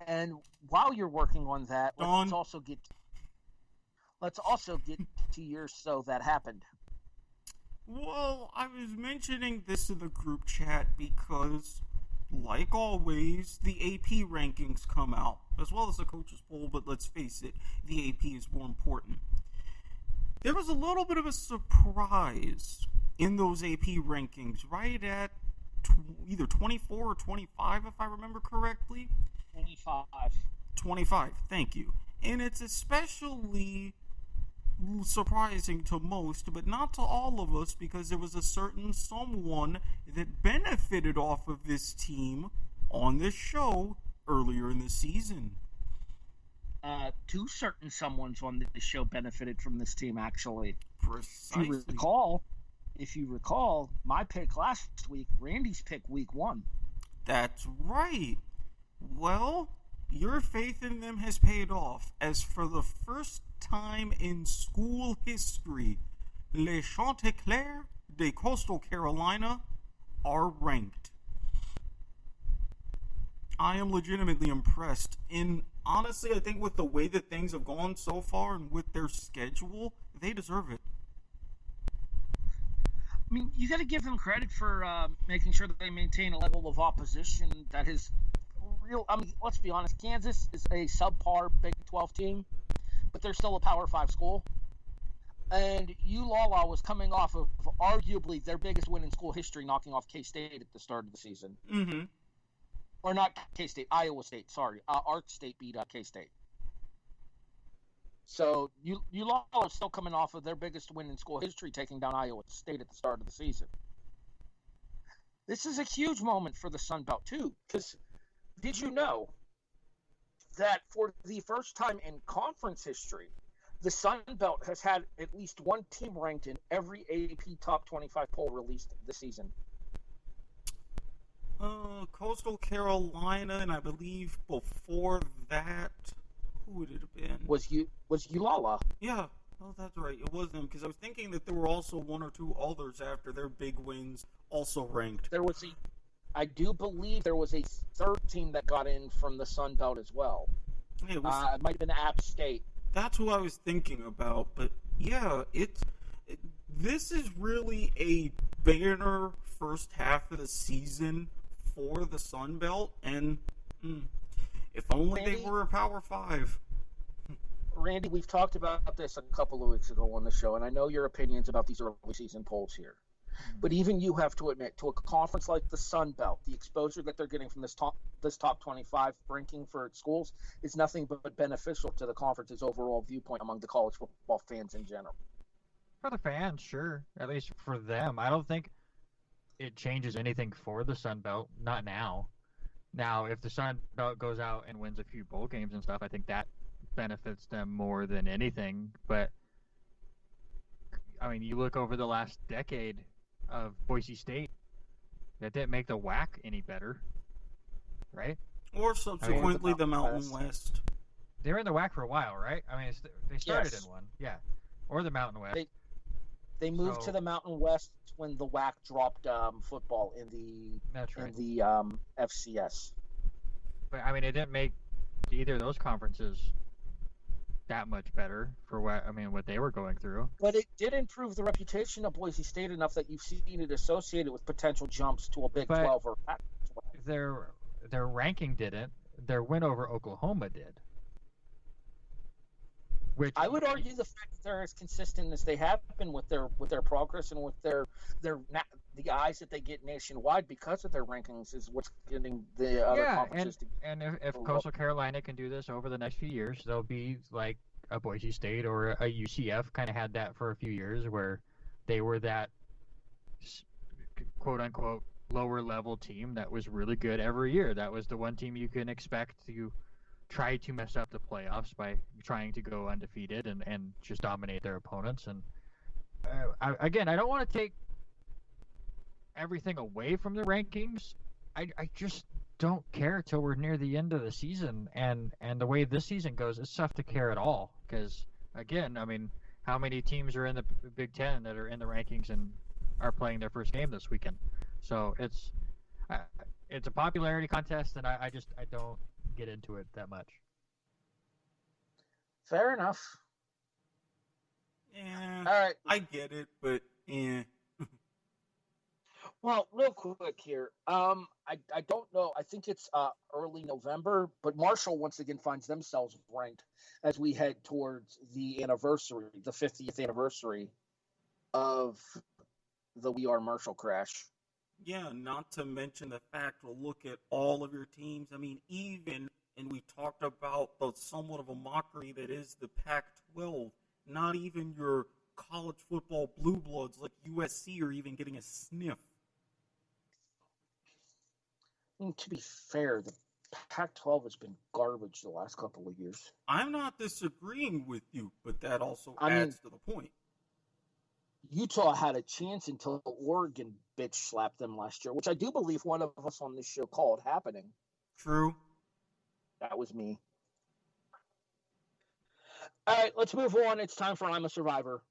And while you're working on that, let's also get to your So That Happened. Well, I was mentioning this in the group chat because, like always, the AP rankings come out, as well as the coaches poll, but let's face it, the AP is more important. There was a little bit of a surprise in those AP rankings, right at either 24 or 25, if I remember correctly. 25, thank you. And it's especially surprising to most, but not to all of us, because there was a certain someone that benefited off of this team on this show earlier in the season. 2 certain someones on the show benefited from this team, actually. Precisely. If you recall, my pick last week, Randy's pick week 1. That's right. Well, your faith in them has paid off, as for the first time in school history, Les Chanticleers de Coastal Carolina are ranked. I am legitimately impressed. And honestly, I think with the way that things have gone so far and with their schedule, they deserve it. I mean, you got to give them credit for making sure that they maintain a level of opposition that has let's be honest. Kansas is a subpar Big 12 team, but they're still a Power 5 school. And ULala was coming off of arguably their biggest win in school history, knocking off K-State at the start of the season. Mm-hmm. Or not K-State, Iowa State, sorry. Ark State beat K-State. So ULala is still coming off of their biggest win in school history, taking down Iowa State at the start of the season. This is a huge moment for the Sun Belt, too, because did you know that for the first time in conference history, the Sun Belt has had at least one team ranked in every AP Top 25 poll released this season? Coastal Carolina, and I believe before that, who would it have been? Was ULala. Yeah, oh, that's right. It was them, because I was thinking that there were also one or two others after their big wins also ranked. I do believe there was a third team that got in from the Sun Belt as well. Yeah, it might have been App State. That's who I was thinking about, but yeah, this is really a banner first half of the season for the Sun Belt, and if only they were a Power 5. Randy, we've talked about this a couple of weeks ago on the show, and I know your opinions about these early season polls here. But even you have to admit, to a conference like the Sun Belt, the exposure that they're getting from this top 25 ranking for schools is nothing but beneficial to the conference's overall viewpoint among the college football fans in general. For the fans, sure. At least for them. I don't think it changes anything for the Sun Belt. Not now. Now, if the Sun Belt goes out and wins a few bowl games and stuff, I think that benefits them more than anything. But, I mean, you look over the last decade of Boise State, that didn't make the WAC any better, right? Or subsequently the Mountain West. They were in the WAC for a while, right? I mean, they started in one, yeah. Or the Mountain West. They moved to the Mountain West when the WAC dropped football in the FCS. But I mean, it didn't make either of those conferences that much better for what they were going through. But it did improve the reputation of Boise State enough that you've seen it associated with potential jumps to a Big 12 or Pac-12. Their ranking didn't. Their win over Oklahoma did. Which I would argue the fact that they're as consistent as they have been with their progress and with the eyes that they get nationwide because of their rankings is what's getting the other conferences to. And if Coastal Carolina can do this over the next few years, they'll be like a Boise State or a UCF. Kind of had that for a few years where they were that quote unquote lower level team that was really good every year. That was the one team you can expect to try to mess up the playoffs by trying to go undefeated and just dominate their opponents. And I don't want to take everything away from the rankings. I just don't care till we're near the end of the season. And the way this season goes, it's tough to care at all. Because, again, I mean, how many teams are in the Big Ten that are in the rankings and are playing their first game this weekend? So it's a popularity contest, and I don't get into it that much. Fair enough. Yeah, all right. I get it, but Well, real quick here. I don't know. I think it's early November, but Marshall once again finds themselves ranked as we head towards the anniversary, the 50th anniversary of the We Are Marshall crash. Yeah, not to mention the fact we'll look at all of your teams. I mean, and we talked about the somewhat of a mockery that is the Pac-12. Not even your college football blue bloods like USC are even getting a sniff. I mean, to be fair, the Pac-12 has been garbage the last couple of years. I'm not disagreeing with you, but that also adds to the point. Utah had a chance until Oregon bitch slapped them last year, which I do believe one of us on this show called happening. True. That was me. All right, let's move on. It's time for I'm a Survivor.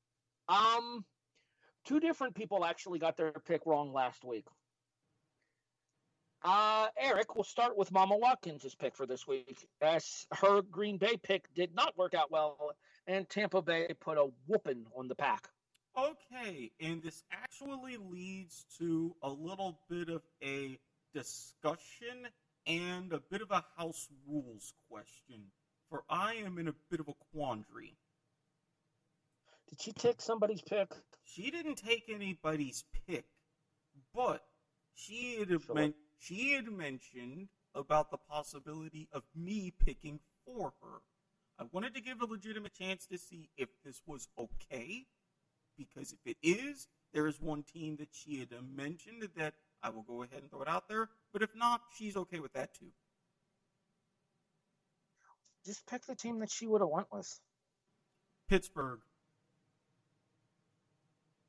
Two different people actually got their pick wrong last week. Eric, we'll start with Mama Watkins' pick for this week, as her Green Bay pick did not work out well, and Tampa Bay put a whooping on the Pack. Okay, and this actually leads to a little bit of a discussion and a bit of a house rules question, for I am in a bit of a quandary. Did she take somebody's pick? She didn't take anybody's pick, but she had mentioned about the possibility of me picking for her. I wanted to give a legitimate chance to see if this was okay, because if it is, there is one team that she had mentioned that I will go ahead and throw it out there, but if not, she's okay with that too. Just pick the team that she would have went with. Pittsburgh.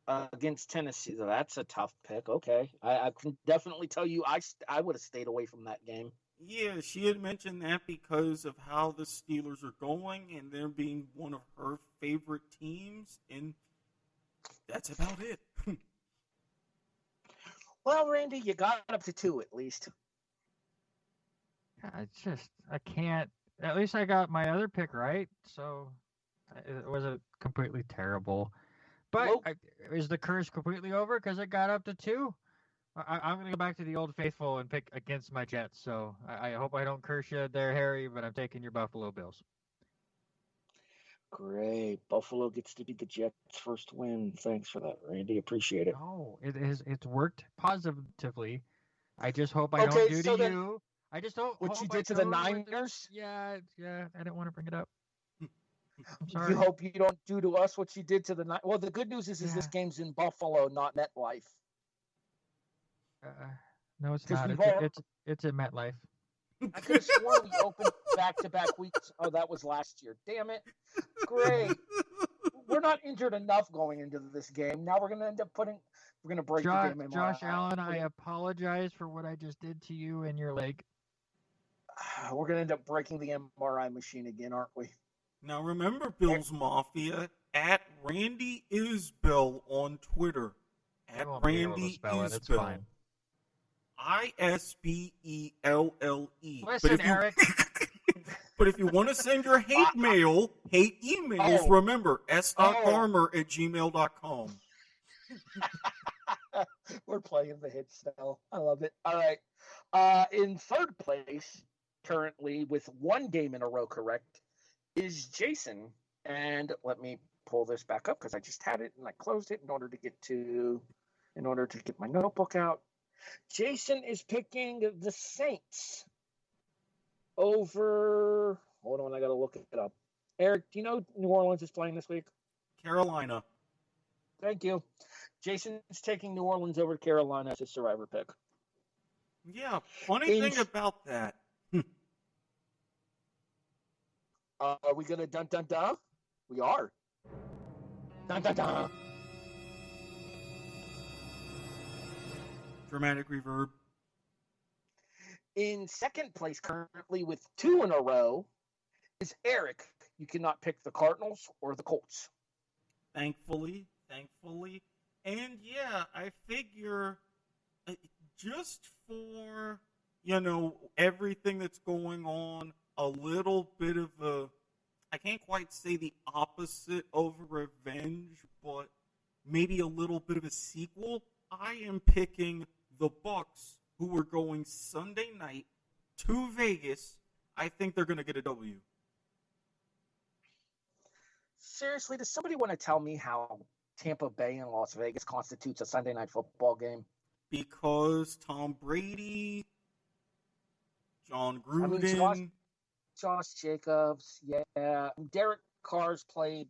Against Tennessee, that's a tough pick. Okay, I can definitely tell you I would have stayed away from that game. Yeah, she had mentioned that because of how the Steelers are going and them being one of her favorite teams, and that's about it. Well, Randy, you got up to 2 at least. I can't. At least I got my other pick right, so it wasn't completely terrible. But Nope. Is the curse completely over because I got up to 2? I'm going to go back to the old faithful and pick against my Jets. So I hope I don't curse you there, Harry, but I'm taking your Buffalo Bills. Great. Buffalo gets to be the Jets' first win. Thanks for that, Randy. Appreciate it. No, it's worked positively. I just hope I don't do to you. I just don't. What you did to the Niners? Yeah. I didn't want to bring it up. I'm sorry. You hope you don't do to us what you did to the Niners. Well, the good news is this game's in Buffalo, not MetLife. No, it's not. It's in MetLife. I could have sworn we opened back-to-back weeks. Oh, that was last year. Damn it. Great. We're not injured enough going into this game. Now we're going to end up we're going to break the game in Josh Allen, I apologize for what I just did to you and your leg. We're going to end up breaking the MRI machine again, aren't we? Now remember, Bills Mafia, at Randy Isbelle on Twitter. At Randy Isbelle. It's fine. Isbelle. Listen, Eric. But if you want to send your hate emails, remember, s.farmer@gmail.com. We're playing the hit style. I love it. All right. In third place, currently with 1 game in a row correct, is Jason. And let me pull this back up because I just had it and I closed it in order to get my notebook out. Jason is picking the Saints over. Hold on, I got to look it up. Eric, do you know New Orleans is playing this week? Carolina. Thank you. Jason's taking New Orleans over Carolina as his survivor pick. Yeah, funny thing about that. Are we going to dun-dun-dun? We are. Dun-dun-dun. Dramatic reverb. In second place currently with 2 in a row is Eric. You cannot pick the Cardinals or the Colts. Thankfully. And yeah, I figure just for, everything that's going on, a little bit of I can't quite say the opposite of revenge, but maybe a little bit of a sequel. I am picking the Bucks, who are going Sunday night to Vegas. I think they're going to get a W. Seriously, does somebody want to tell me how Tampa Bay and Las Vegas constitutes a Sunday night football game? Because Tom Brady, John Gruden, Josh Jacobs, yeah. Derek Carr's played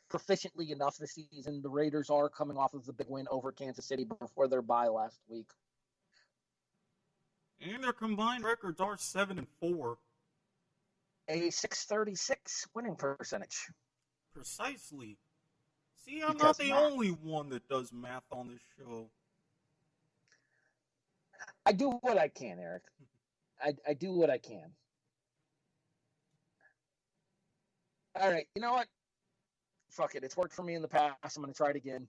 proficiently enough this season. The Raiders are coming off of the big win over Kansas City before their bye last week. And their combined records are 7-4. A 636 winning percentage. Precisely. See, I'm not the only one that does math on this show. I do what I can, Eric. I do what I can. All right, you know what? Fuck it. It's worked for me in the past. I'm going to try it again.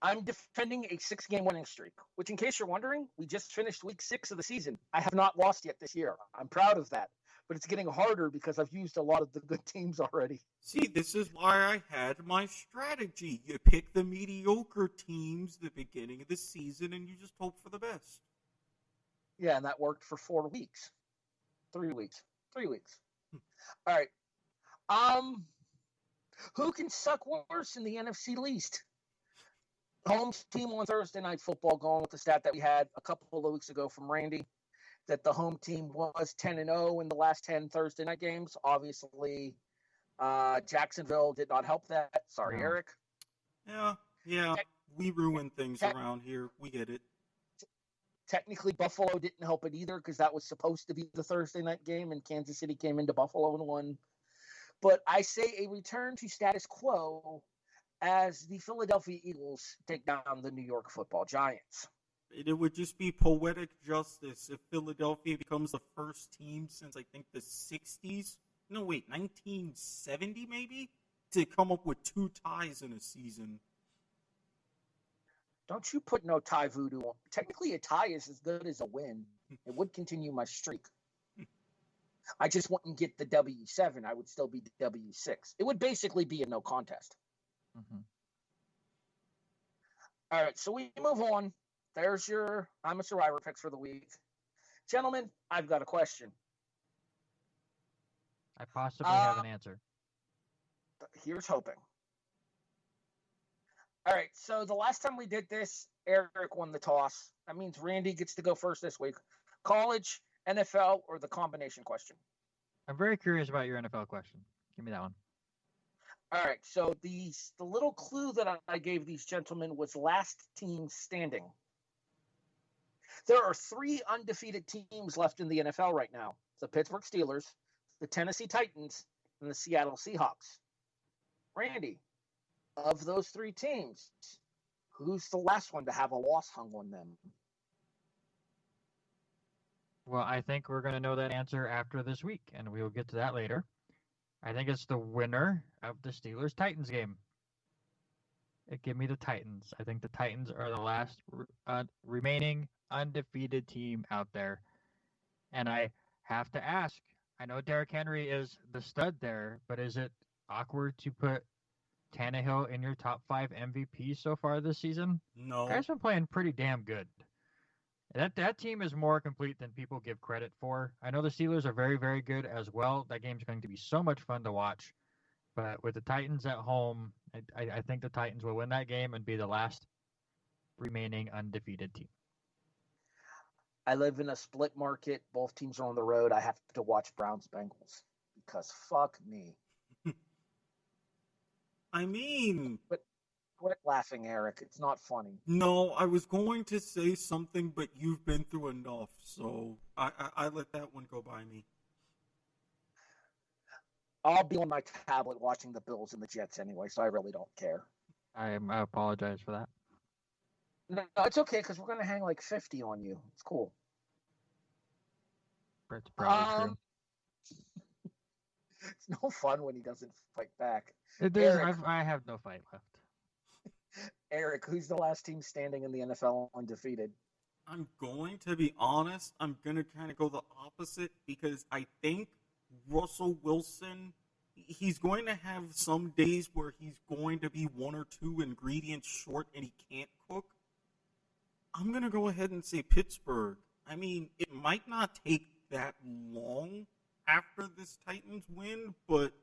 I'm defending a 6-game winning streak, which, in case you're wondering, we just finished week 6 of the season. I have not lost yet this year. I'm proud of that. But it's getting harder because I've used a lot of the good teams already. See, this is why I had my strategy. You pick the mediocre teams the beginning of the season, and you just hope for the best. Yeah, and that worked for 4 weeks. 3 weeks. 3 weeks. All right. Who can suck worse in the NFC East? Home team on Thursday Night Football, going with the stat that we had a couple of weeks ago from Randy, that the home team was 10-0 in the last 10 Thursday night games. Obviously, Jacksonville did not help that. Sorry, No. Eric. Yeah. We ruin things around here. We get it. Technically, Buffalo didn't help it either because that was supposed to be the Thursday night game, and Kansas City came into Buffalo and won. But I say a return to status quo as the Philadelphia Eagles take down the New York Football Giants. It would just be poetic justice if Philadelphia becomes the first team since, I think, the 60s. No, wait, 1970 maybe? To come up with 2 ties in a season. Don't you put no tie voodoo on. Technically, a tie is as good as a win. It would continue my streak. I just wouldn't get the W7. I would still be W6. It would basically be a no contest. Mm-hmm. All right, so we move on. There's your I'm a Survivor picks for the week. Gentlemen, I've got a question. I possibly have an answer. Here's hoping. All right, so the last time we did this, Eric won the toss. That means Randy gets to go first this week. College, NFL, or the combination question? I'm very curious about your NFL question. Give me that one. All right, so the little clue that I gave these gentlemen was last team standing. There are 3 undefeated teams left in the NFL right now. The Pittsburgh Steelers, the Tennessee Titans, and the Seattle Seahawks. Randy, of those 3 teams, who's the last one to have a loss hung on them? Well, I think we're going to know that answer after this week, and we will get to that later. I think it's the winner of the Steelers-Titans game. Give me the Titans. I think the Titans are the last remaining undefeated team out there. And I have to ask, I know Derrick Henry is the stud there, but is it awkward to put Tannehill in your top 5 MVP so far this season? No. The guy's been playing pretty damn good. That team is more complete than people give credit for. I know the Steelers are very, very good as well. That game's going to be so much fun to watch. But with the Titans at home, I think the Titans will win that game and be the last remaining undefeated team. I live in a split market. Both teams are on the road. I have to watch Browns-Bengals because fuck me. I mean... But quit laughing, Eric. It's not funny. No, I was going to say something, but you've been through enough, so I let that one go by me. I'll be on my tablet watching the Bills and the Jets anyway, so I really don't care. I apologize for that. No, it's okay because we're going to hang like 50 on you. It's cool. It's probably true. It's no fun when he doesn't fight back. I have no fight left. Eric, who's the last team standing in the NFL undefeated? I'm going to be honest. I'm going to kind of go the opposite because I think Russell Wilson, he's going to have some days where he's going to be 1 or 2 ingredients short and he can't cook. I'm going to go ahead and say Pittsburgh. I mean, it might not take that long after this Titans win, but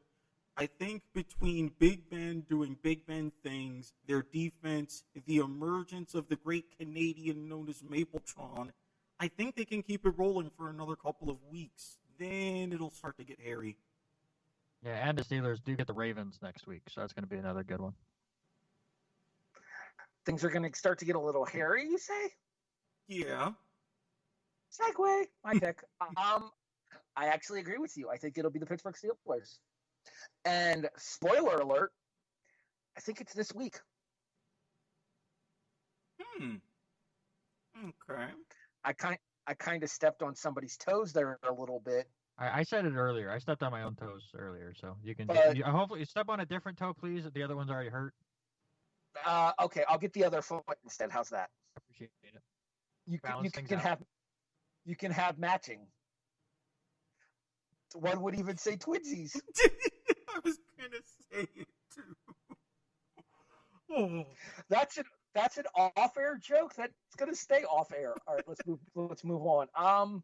I think between Big Ben doing Big Ben things, their defense, the emergence of the great Canadian known as Mapletron, I think they can keep it rolling for another couple of weeks. Then it'll start to get hairy. Yeah, and the Steelers do get the Ravens next week, so that's going to be another good one. Things are going to start to get a little hairy, you say? Yeah. Segue, my pick. I actually agree with you. I think it'll be the Pittsburgh Steelers. And spoiler alert, I think it's this week. Okay. I kind of stepped on somebody's toes there a little bit. I said it earlier. I stepped on my own toes earlier, so you can hopefully you step on a different toe, please. The other one's already hurt. Okay, I'll get the other foot instead. How's that? I appreciate it. You can have matching. One would even say twinsies. I was gonna say it too. Oh. That's an off-air joke. That's gonna stay off-air. All right, let's move on.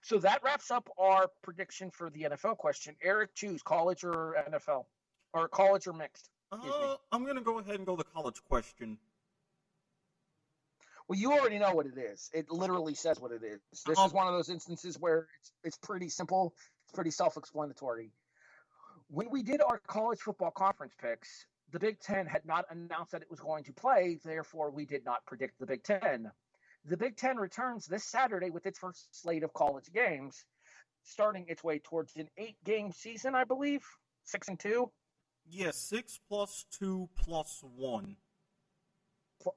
So that wraps up our prediction for the NFL question. Eric, choose college or NFL, or college or mixed. I'm gonna go ahead and go the college question. Well, you already know what it is. It literally says what it is. This is one of those instances where it's pretty simple. It's pretty self-explanatory. When we did our college football conference picks, the Big Ten had not announced that it was going to play. Therefore, we did not predict the Big Ten. The Big Ten returns this Saturday with its first slate of college games, starting its way towards an 8-game season, I believe. 6-2. Yes, 6 + 2 + 1.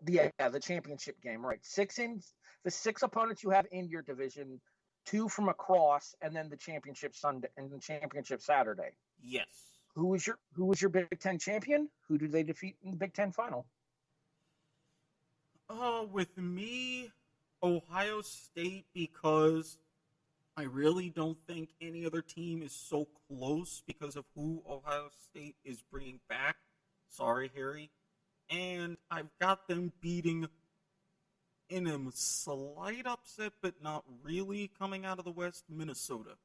Yeah, the championship game, right? The 6 opponents you have in your division, 2 from across, and then the championship Sunday and the championship Saturday. Yes. Who was your Big Ten champion? Who did they defeat in the Big Ten final? With me, Ohio State, because I really don't think any other team is so close because of who Ohio State is bringing back. Sorry, Harry. And I've got them beating in a slight upset, but not really, coming out of the West, Minnesota.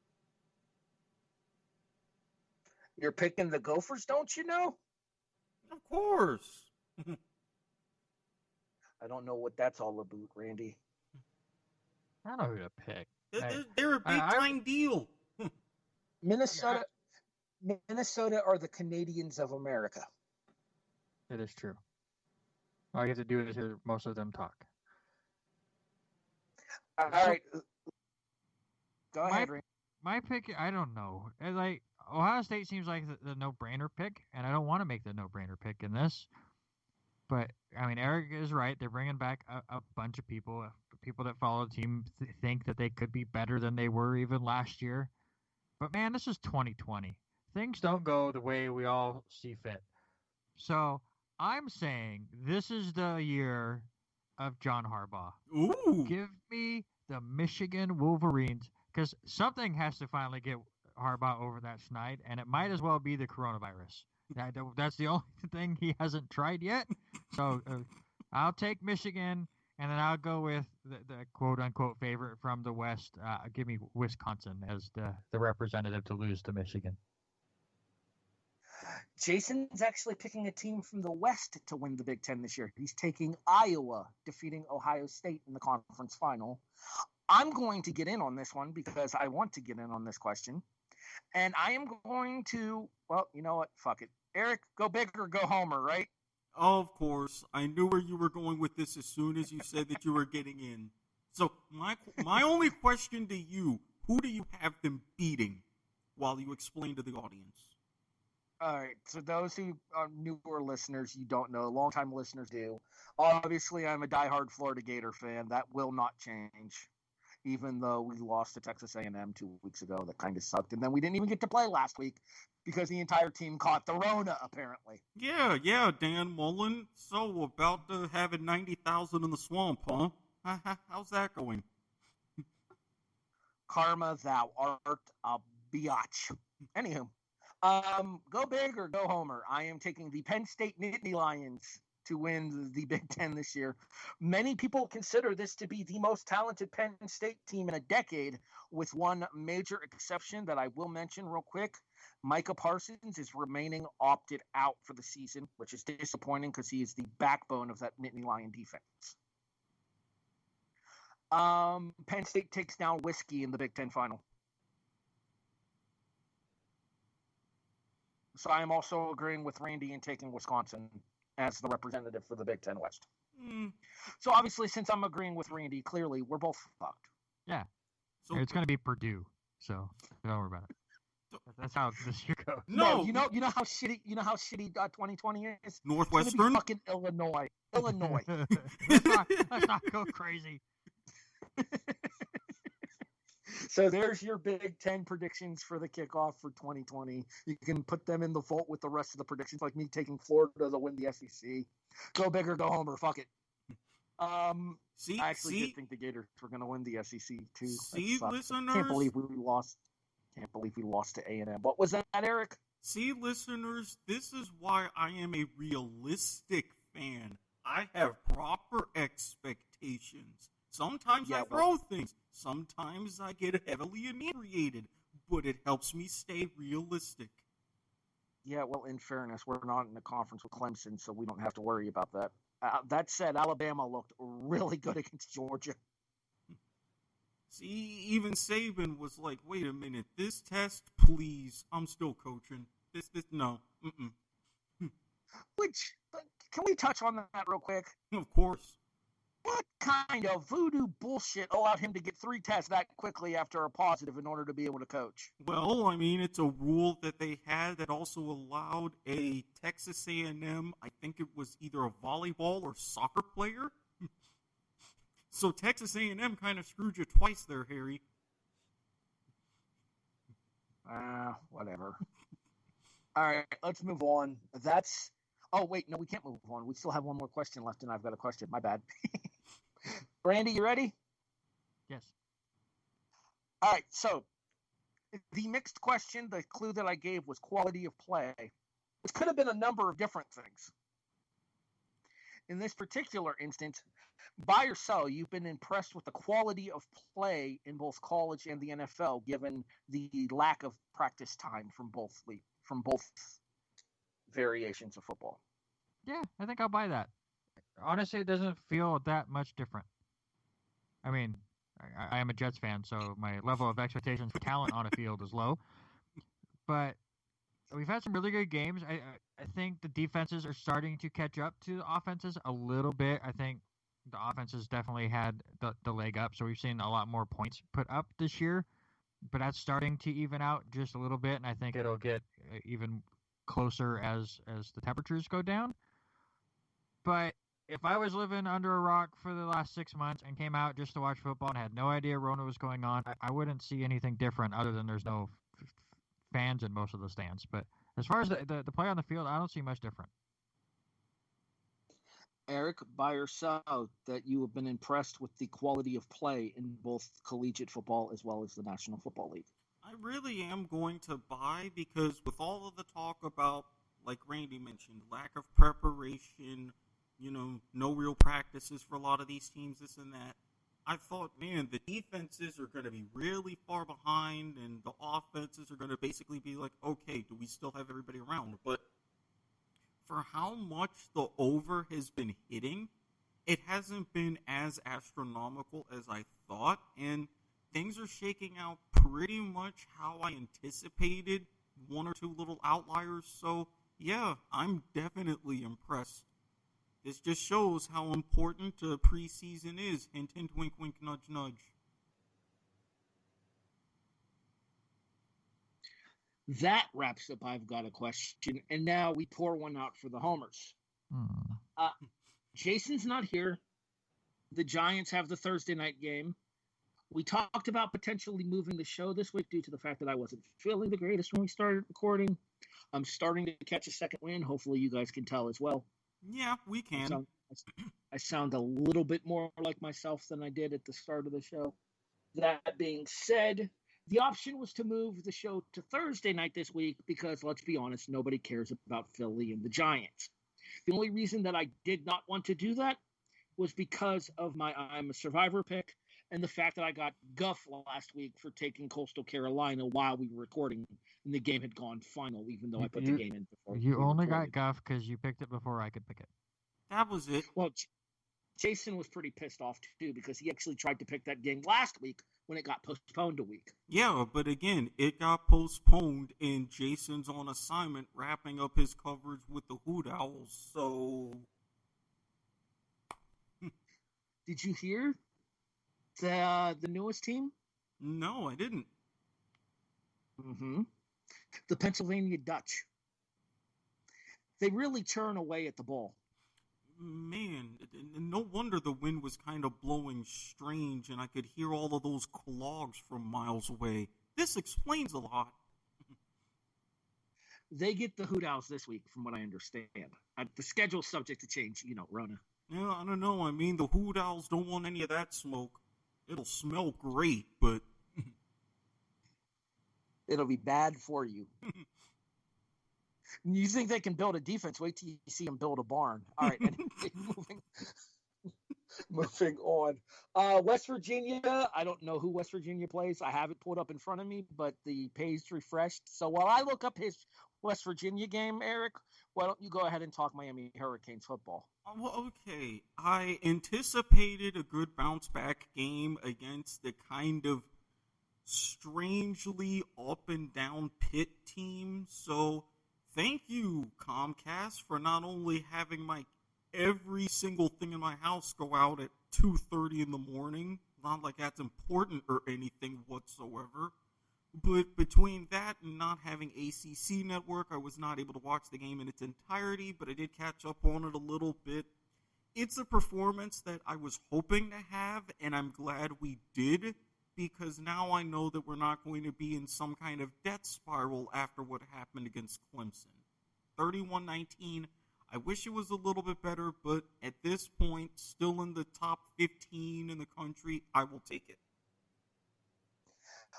You're picking the Gophers, don't you know? Of course. I don't know what that's all about, Randy. I don't know who to pick. They're a big-time deal. Minnesota are the Canadians of America. It is true. All you have to do is hear most of them talk. All right. Go ahead, Randy. My pick, I don't know. Like, Ohio State seems like the no-brainer pick, and I don't want to make the no-brainer pick in this. But, I mean, Eric is right. They're bringing back a bunch of people. People that follow the team think that they could be better than they were even last year. But, man, this is 2020. Things don't go the way we all see fit. So, I'm saying this is the year of John Harbaugh. Ooh. Give me the Michigan Wolverines, because something has to finally get Harbaugh over that schneid, and it might as well be the coronavirus. That's the only thing he hasn't tried yet. So I'll take Michigan, and then I'll go with the quote-unquote favorite from the West. Give me Wisconsin as the representative to lose to Michigan. Jason's actually picking a team from the West to win the Big Ten this year. He's taking Iowa, defeating Ohio State in the conference final. I'm going to get in on this one because I want to get in on this question. And I am going to, well, you know what? Fuck it. Eric, go big or go homer, right? Of course. I knew where you were going with this as soon as you said that you were getting in. So my only question to you, who do you have them beating while you explain to the audience? All right. So those who are newer listeners, you don't know. Longtime listeners do. Obviously, I'm a diehard Florida Gator fan. That will not change. Even though we lost to Texas A&M 2 weeks ago. That kind of sucked. And then we didn't even get to play last week because the entire team caught the Rona, apparently. Yeah, Dan Mullen. So, about to having 90,000 in the swamp, huh? How's that going? Karma, thou art a biatch. Anywho, go big or go homer. I am taking the Penn State Nittany Lions to win the Big Ten this year. Many people consider this to be the most talented Penn State team in a decade, with one major exception that I will mention real quick. Micah Parsons is remaining opted out for the season, which is disappointing because he is the backbone of that Nittany Lion defense. Penn State takes down Whiskey in the Big Ten final. So I am also agreeing with Randy and taking Wisconsin as the representative for the Big Ten West. So obviously, since I'm agreeing with Randy, clearly we're both fucked. Yeah. So it's going to be Purdue, so don't worry about it. That's how this year goes. No, you know how shitty 2020 is. Northwestern, it's gonna be fucking Illinois. Let's not go crazy. So there's your Big Ten predictions for the kickoff for 2020. You can put them in the vault with the rest of the predictions, like me taking Florida to win the SEC. Go big or go home, or fuck it. I actually did think the Gators were going to win the SEC too. See, listeners, can't believe we lost to A&M. What was that, Eric? See, listeners, this is why I am a realistic fan I have proper expectations. Sometimes I Yeah, throw things. Sometimes I get heavily inebriated. But it helps me stay realistic. Yeah, well, in fairness, we're not in a conference with Clemson, so we don't have to worry about that. That said, Alabama looked really good against Georgia. See, even Saban was like, wait a minute, this test, please, I'm still coaching. No. Can we touch on that real quick? Of course. What kind of voodoo bullshit allowed him to get 3 tests that quickly after a positive in order to be able to coach? Well, I mean, it's a rule that they had that also allowed a Texas A&M, I think it was either a volleyball or soccer player. So Texas A&M kind of screwed you twice there, Harry. Whatever. All right, let's move on. Oh, wait, no, we can't move on. We still have one more question left, and I've got a question. My bad. Randy, you ready? Yes. All right, so the mixed question, the clue that I gave was quality of play. This could have been a number of different things. In this particular instance, buy or sell, you've been impressed with the quality of play in both college and the NFL, given the lack of practice time from both variations of football. Yeah, I think I'll buy that. Honestly, it doesn't feel that much different. I mean, I am a Jets fan, so my level of expectations for talent on a field is low. But we've had some really good games. I think the defenses are starting to catch up to the offenses a little bit. I think the offenses definitely had the leg up, so we've seen a lot more points put up this year. But that's starting to even out just a little bit, and I think it'll get even closer as the temperatures go down. But if I was living under a rock for the last 6 months and came out just to watch football and had no idea Rona was going on, I wouldn't see anything different other than there's no fans in most of the stands. But as far as the play on the field, I don't see much different. Erik, buy or sell that you have been impressed with the quality of play in both collegiate football as well as the National Football League? I really am going to buy because with all of the talk about, like Randy mentioned, lack of preparation, no real practices for a lot of these teams, this and that, I thought, man, the defenses are going to be really far behind and the offenses are going to basically be like, okay, do we still have everybody around? But for how much the over has been hitting, it hasn't been as astronomical as I thought, and things are shaking out pretty much how I anticipated, one or two little outliers. So, yeah, I'm definitely impressed. This just shows how important preseason is. Hint, hint, wink, wink, nudge, nudge. That wraps up I've Got a Question, and now we pour one out for the homers. Jason's not here. The Giants have the Thursday night game. We talked about potentially moving the show this week due to the fact that I wasn't feeling the greatest when we started recording. I'm starting to catch a second wind. Hopefully you guys can tell as well. Yeah, we can. I sound a little bit more like myself than I did at the start of the show. That being said, the option was to move the show to Thursday night this week because, let's be honest, nobody cares about Philly and the Giants. The only reason that I did not want to do that was because of my I'm a Survivor pick and the fact that I got guff last week for taking Coastal Carolina while we were recording, and the game had gone final, even though I put the game in before. You only got guff because you picked it before I could pick it. That was it. Well, Jason was pretty pissed off, too, because he actually tried to pick that game last week when it got postponed a week. Yeah, but again, it got postponed, and Jason's on assignment wrapping up his coverage with the Hoot Owls, so... Did you hear the newest team? No, I didn't. Mm-hmm. The Pennsylvania Dutch. They really churn away at the ball. Man, no wonder the wind was kind of blowing strange and I could hear all of those clogs from miles away. This explains a lot. They get the Hoot Owls this week, from what I understand. The schedule's subject to change, Rona. Yeah, I don't know. I mean, the Hoot Owls don't want any of that smoke. It'll smell great, but... It'll be bad for you. You think they can build a defense? Wait till you see them build a barn. All right, anyway, moving on. West Virginia, I don't know who West Virginia plays. I have it pulled up in front of me, but the page refreshed. So while I look up his West Virginia game, Eric, why don't you go ahead and talk Miami Hurricanes football? Well, okay. I anticipated a good bounce back game against the kind of strangely up and down Pitt team. So thank you, Comcast, for not only having my every single thing in my house go out at 2:30 in the morning. Not like that's important or anything whatsoever. But between that and not having ACC network, I was not able to watch the game in its entirety, but I did catch up on it a little bit. It's a performance that I was hoping to have, and I'm glad we did, because now I know that we're not going to be in some kind of death spiral after what happened against Clemson. 31-19, I wish it was a little bit better, but at this point, still in the top 15 in the country, I will take it.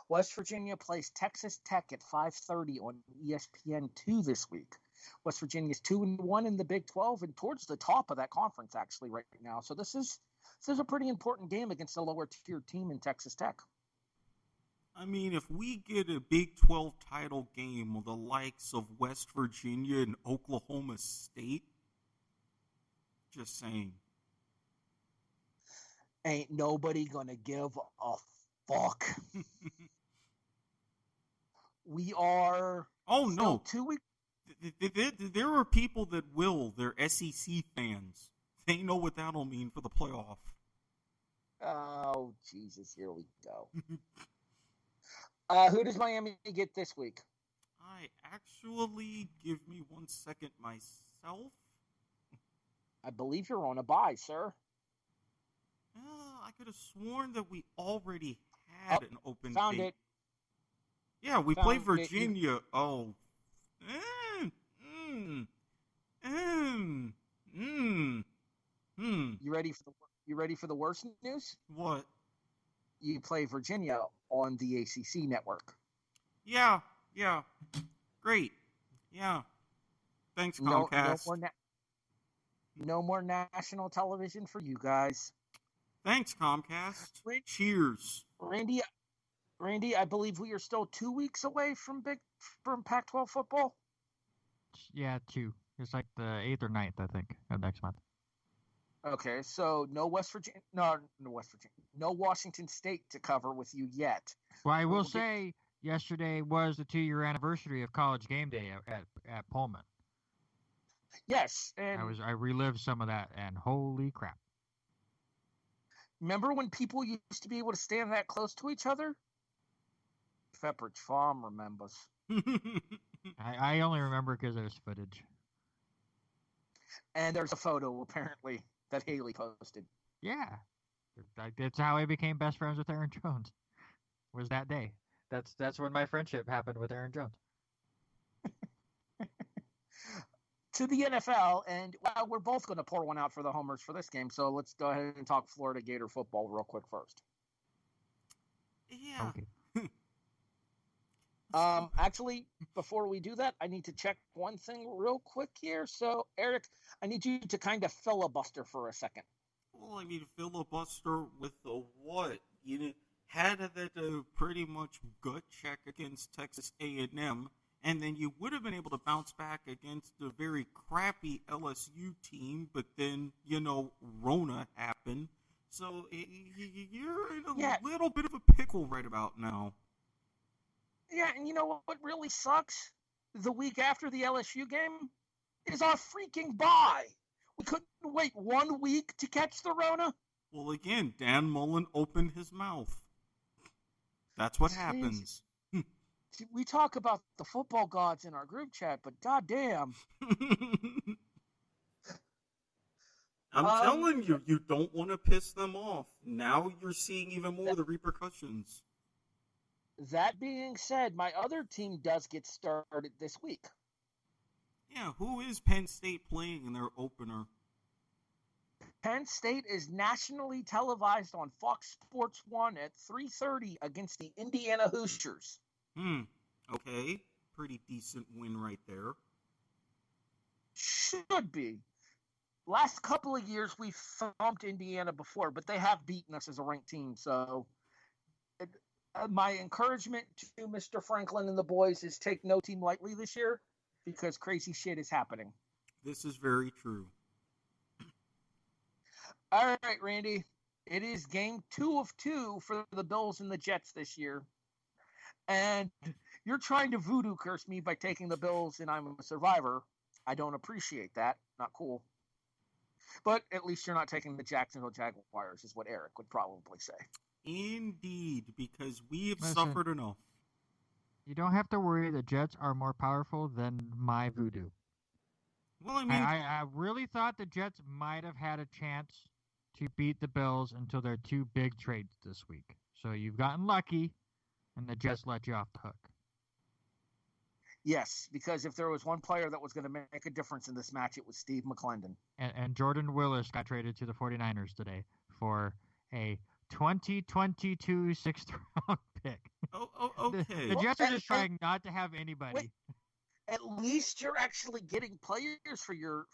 West Virginia plays Texas Tech at 5:30 on ESPN2 this week. West Virginia's 2-1 in the Big 12 and towards the top of that conference actually right now. So this is a pretty important game against a lower tier team in Texas Tech. I mean, if we get a Big 12 title game with the likes of West Virginia and Oklahoma State, just saying. Ain't nobody gonna give a fuck. We are. Oh no! 2 weeks. There are people that will. They're SEC fans. They know what that'll mean for the playoff. Oh Jesus! Here we go. Who does Miami get this week? I actually, give me 1 second myself. I believe you're on a bye, sir. I could have sworn that we already had an open found date. it. Yeah, we Found play it. Virginia. Oh. You ready for the worst news? What? You play Virginia on the ACC network. Yeah. Great. Yeah. Thanks, Comcast. No more national television for you guys. Thanks, Comcast. Cheers. Randy, I believe we are still 2 weeks away from Pac-12 football. Yeah, 2. It's like the 8th or 9th, I think, of next month. Okay, so no Washington State to cover with you yet. Well, I will say yesterday was the 2-year anniversary of College Game Day at Pullman. Yes, and I relived some of that, and holy crap! Remember when people used to be able to stand that close to each other? Pepperidge Farm remembers. I only remember because there's footage. And there's a photo, apparently, that Haley posted. Yeah. That's how I became best friends with Aaron Jones. Was that day. That's when my friendship happened with Aaron Jones. To the NFL, and we're both going to pour one out for the homers for this game, so let's go ahead and talk Florida Gator football real quick first. Yeah. Okay. Actually, before we do that, I need to check one thing real quick here. So, Eric, I need you to kind of filibuster for a second. Well, I mean, filibuster with the what? You had that pretty much gut check against Texas A&M, and then you would have been able to bounce back against a very crappy LSU team, but then, Rona happened. So you're in a little bit of a pickle right about now. Yeah, and you know what really sucks? The week after the LSU game is our freaking bye. We couldn't wait 1 week to catch the Rona. Well, again, Dan Mullen opened his mouth. That's what happens. We talk about the football gods in our group chat, but goddamn. I'm telling you, you don't want to piss them off. Now you're seeing even more of the repercussions. That being said, my other team does get started this week. Yeah, who is Penn State playing in their opener? Penn State is nationally televised on Fox Sports 1 at 3:30 against the Indiana Hoosiers. Okay. Pretty decent win right there. Should be. Last couple of years, we've thumped Indiana before, but they have beaten us as a ranked team. So my encouragement to Mr. Franklin and the boys is take no team lightly this year because crazy shit is happening. This is very true. All right, Randy. It is game 2 of 2 for the Bills and the Jets this year. And you're trying to voodoo curse me by taking the Bills and I'm a survivor. I don't appreciate that. Not cool. But at least you're not taking the Jacksonville Jaguars, is what Erik would probably say. Indeed, because we have suffered enough. You don't have to worry. The Jets are more powerful than my voodoo. Well, I mean, I really thought the Jets might have had a chance to beat the Bills until their 2 big trades this week. So you've gotten lucky, and the Jets let you off the hook. Yes, because if there was one player that was going to make a difference in this match, it was Steve McClendon. And Jordan Willis got traded to the 49ers today for a 2022 sixth-round pick. Oh, okay. The Jets are just trying not to have anybody. Wait, at least you're actually getting players for your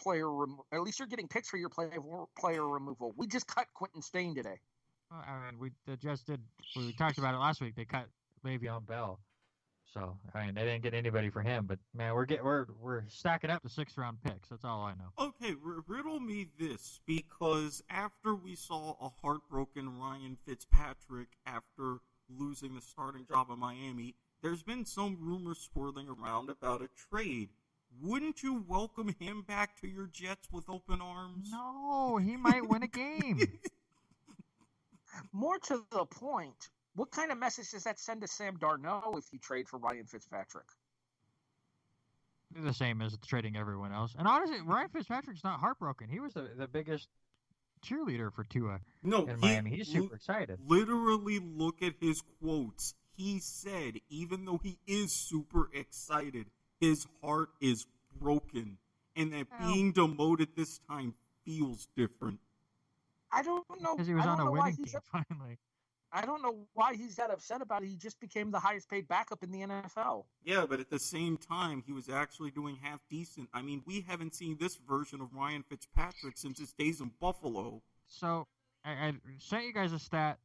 player at least you're getting picks for your player removal. We just cut Quentin Spain today. Well, I mean, the Jets did. We talked about it last week. They cut Le'Veon Bell. So, I mean, they didn't get anybody for him, but man, we're stacking up the 6th-round picks. That's all I know. Okay, riddle me this, because after we saw a heartbroken Ryan Fitzpatrick after losing the starting job in Miami, there's been some rumors swirling around about a trade. Wouldn't you welcome him back to your Jets with open arms? No, he might win a game. More to the point, what kind of message does that send to Sam Darnold if you trade for Ryan Fitzpatrick? The same as trading everyone else. And honestly, Ryan Fitzpatrick's not heartbroken. He was the biggest cheerleader for Tua in Miami. He's super excited. Literally look at his quotes. He said, even though he is super excited, his heart is broken. And that being demoted this time feels different. I don't know. Because he was on a winning team, finally. I don't know why he's that upset about it. He just became the highest paid backup in the NFL. Yeah, but at the same time, he was actually doing half decent. I mean, we haven't seen this version of Ryan Fitzpatrick since his days in Buffalo. So, I sent you guys a stat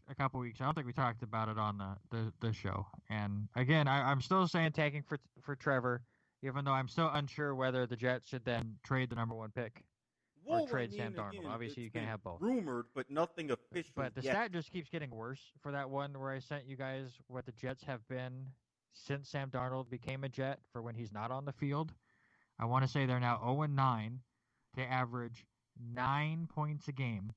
a couple weeks. I don't think we talked about it on the show. And again, I'm still saying tanking for Trevor, even though I'm still unsure whether the Jets should then trade the number 1 pick. Or trade Sam Darnold. Obviously, you can't have both. Rumored, but nothing official. But the stat just keeps getting worse for that one where I sent you guys what the Jets have been since Sam Darnold became a Jet for when he's not on the field. I want to say they're now 0-9. They average 9 points a game.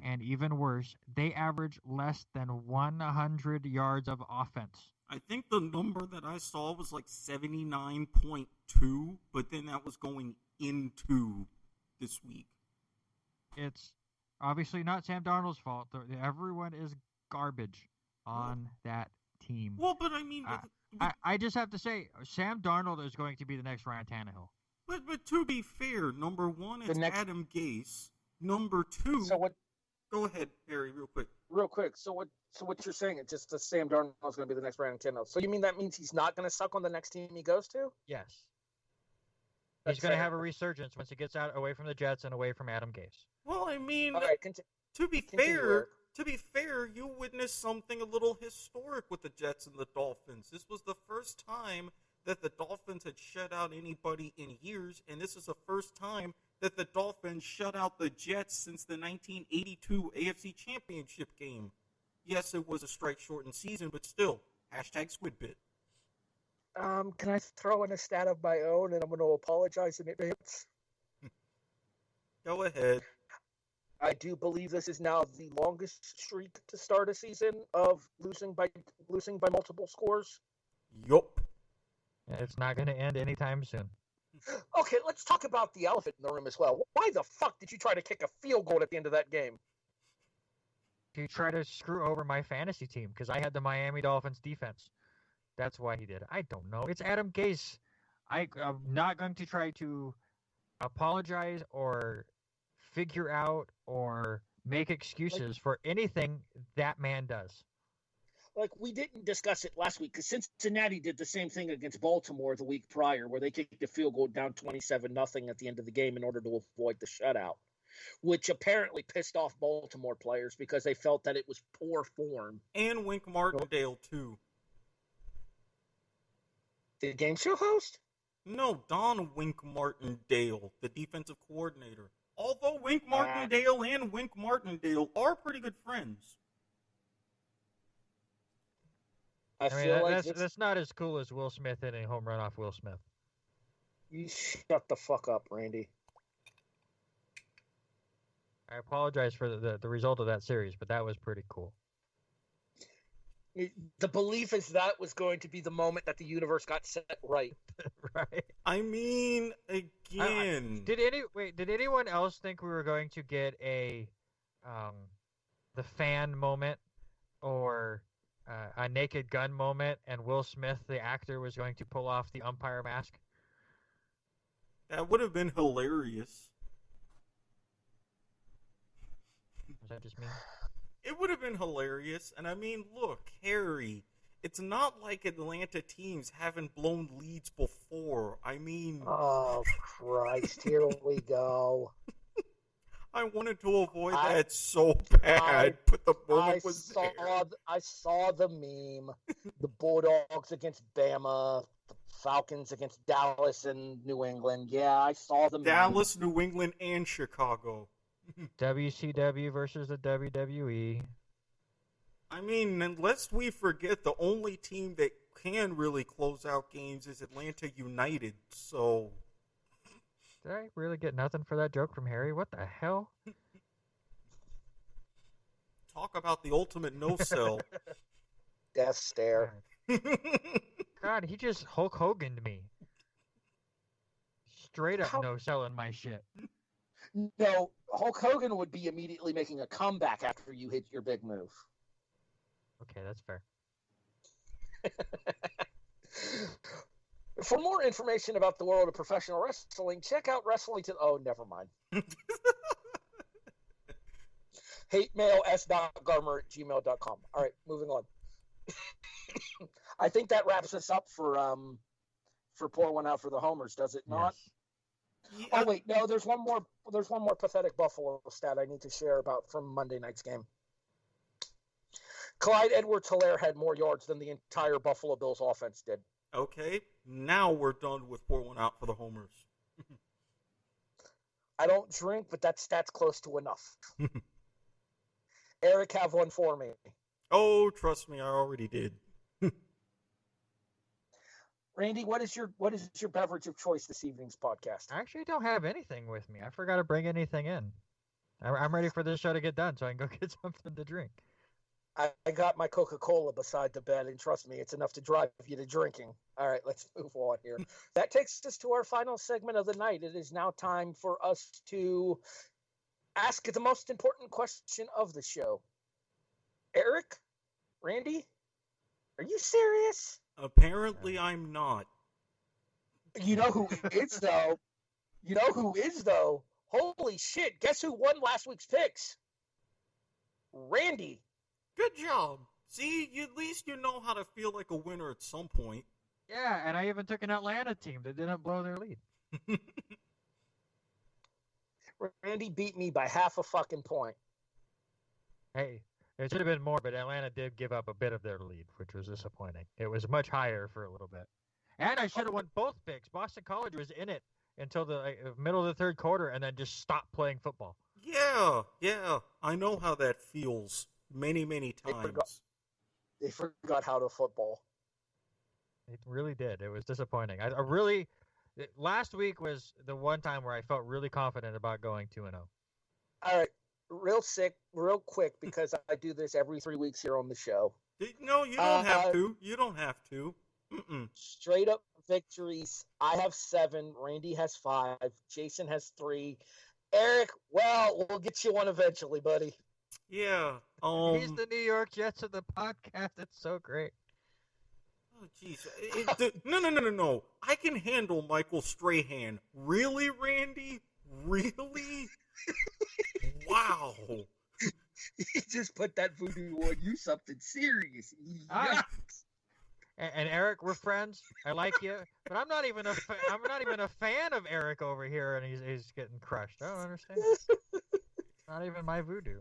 And even worse, they average less than 100 yards of offense. I think the number that I saw was like 79.2, but then that was going into this week. It's obviously not Sam Darnold's fault. Everyone is garbage on that team. Well, but I mean... I just have to say, Sam Darnold is going to be the next Ryan Tannehill. But to be fair, number 1, it's Adam Gase. Number 2... So what? Go ahead, Harry, real quick. Real quick. So what you're saying, it's just that Sam Darnold is going to be the next Ryan Tannehill. So you mean that means he's not going to suck on the next team he goes to? Yes. He's going to have a resurgence once he gets out away from the Jets and away from Adam Gase. Well, I mean, right, to be fair, you witnessed something a little historic with the Jets and the Dolphins. This was the first time that the Dolphins had shut out anybody in years, and this is the first time that the Dolphins shut out the Jets since the 1982 AFC Championship game. Yes, it was a strike-shortened season, but still, #SquidBit. Can I throw in a stat of my own, and I'm going to apologize in advance? Go ahead. I do believe this is now the longest streak to start a season of losing by multiple scores. Yup. It's not going to end anytime soon. Okay, let's talk about the elephant in the room as well. Why the fuck did you try to kick a field goal at the end of that game? He tried to screw over my fantasy team because I had the Miami Dolphins defense. That's why he did. I don't know. It's Adam Gase. I'm not going to try to apologize or figure out or make excuses for anything that man does. like we didn't discuss it last week because Cincinnati did the same thing against Baltimore the week prior, where they kicked a field goal down 27-0 at the end of the game in order to avoid the shutout, which apparently pissed off Baltimore players because they felt that it was poor form. And Wink Martindale, too. The game show host? No, Don Wink Martindale, the defensive coordinator. Although Wink Martindale and Wink Martindale are pretty good friends. I mean, that's not as cool as Will Smith hitting a home run off Will Smith. You shut the fuck up, Randy. I apologize for the result of that series, but that was pretty cool. The belief is that was going to be the moment that the universe got set right. Right. I mean, again. Did anyone else think we were going to get the fan moment or a Naked Gun moment, and Will Smith, the actor, was going to pull off the umpire mask? That would have been hilarious. Was that just me? It would have been hilarious. And I mean, look, Harry, it's not like Atlanta teams haven't blown leads before. I mean... Oh, Christ, here we go. I wanted to avoid that so bad, but the moment was there. I saw the meme. The Bulldogs against Bama, the Falcons against Dallas and New England. Yeah, I saw the meme. Dallas, New England, and Chicago. WCW versus the WWE. I mean, lest we forget, the only team that can really close out games is Atlanta United, so... Did I really get nothing for that joke from Harry? What the hell? Talk about the ultimate no-sell. Death stare. God, he just Hulk Hogan'd me. Straight up no-selling my shit. No, Hulk Hogan would be immediately making a comeback after you hit your big move. Okay, that's fair. For more information about the world of professional wrestling, check out Wrestling to... Oh, never mind. Hatemail s.garmer@gmail.com. All right, moving on. I think that wraps us up for Pour One Out for the Homers, does it not? Yes. Yeah. Oh wait, no. There's one more pathetic Buffalo stat I need to share about from Monday night's game. Clyde Edwards-Helaire had more yards than the entire Buffalo Bills offense did. Okay, now we're done with Pour One Out for the Homers. I don't drink, but that stat's close to enough. Eric, have one for me. Oh, trust me, I already did. Randy, what is your beverage of choice this evening's podcast? I actually don't have anything with me. I forgot to bring anything in. I'm ready for this show to get done so I can go get something to drink. I got my Coca-Cola beside the bed, and trust me, it's enough to drive you to drinking. All right, let's move on here. That takes us to our final segment of the night. It is now time for us to ask the most important question of the show. Eric? Randy? Are you serious? Apparently, I'm not. You know who is, though? Holy shit, guess who won last week's picks? Randy. Good job. See, at least you know how to feel like a winner at some point. Yeah, and I even took an Atlanta team that didn't blow their lead. Randy beat me by half a fucking point. Hey, it should have been more, but Atlanta did give up a bit of their lead, which was disappointing. It was much higher for a little bit. And I should have won both picks. Boston College was in it until the middle of the third quarter and then just stopped playing football. Yeah. I know how that feels many, many times. They forgot how to football. It really did. It was disappointing. Last week was the one time where I felt really confident about going 2-0. All right. Real quick, because I do this every 3 weeks here on the show. No, you don't have to. You don't have to. Mm-mm. Straight up victories. I have 7. Randy has 5. Jason has 3. Eric, well, we'll get you one eventually, buddy. Yeah. He's the New York Jets of the podcast. It's so great. Oh, jeez. No. I can handle Michael Strahan. Really, Randy? Really? Wow. just put that voodoo on you something serious. Ah. And Eric, we're friends. I like you, but I'm not even a fan of Eric over here, and he's getting crushed. I don't understand. Not even my voodoo.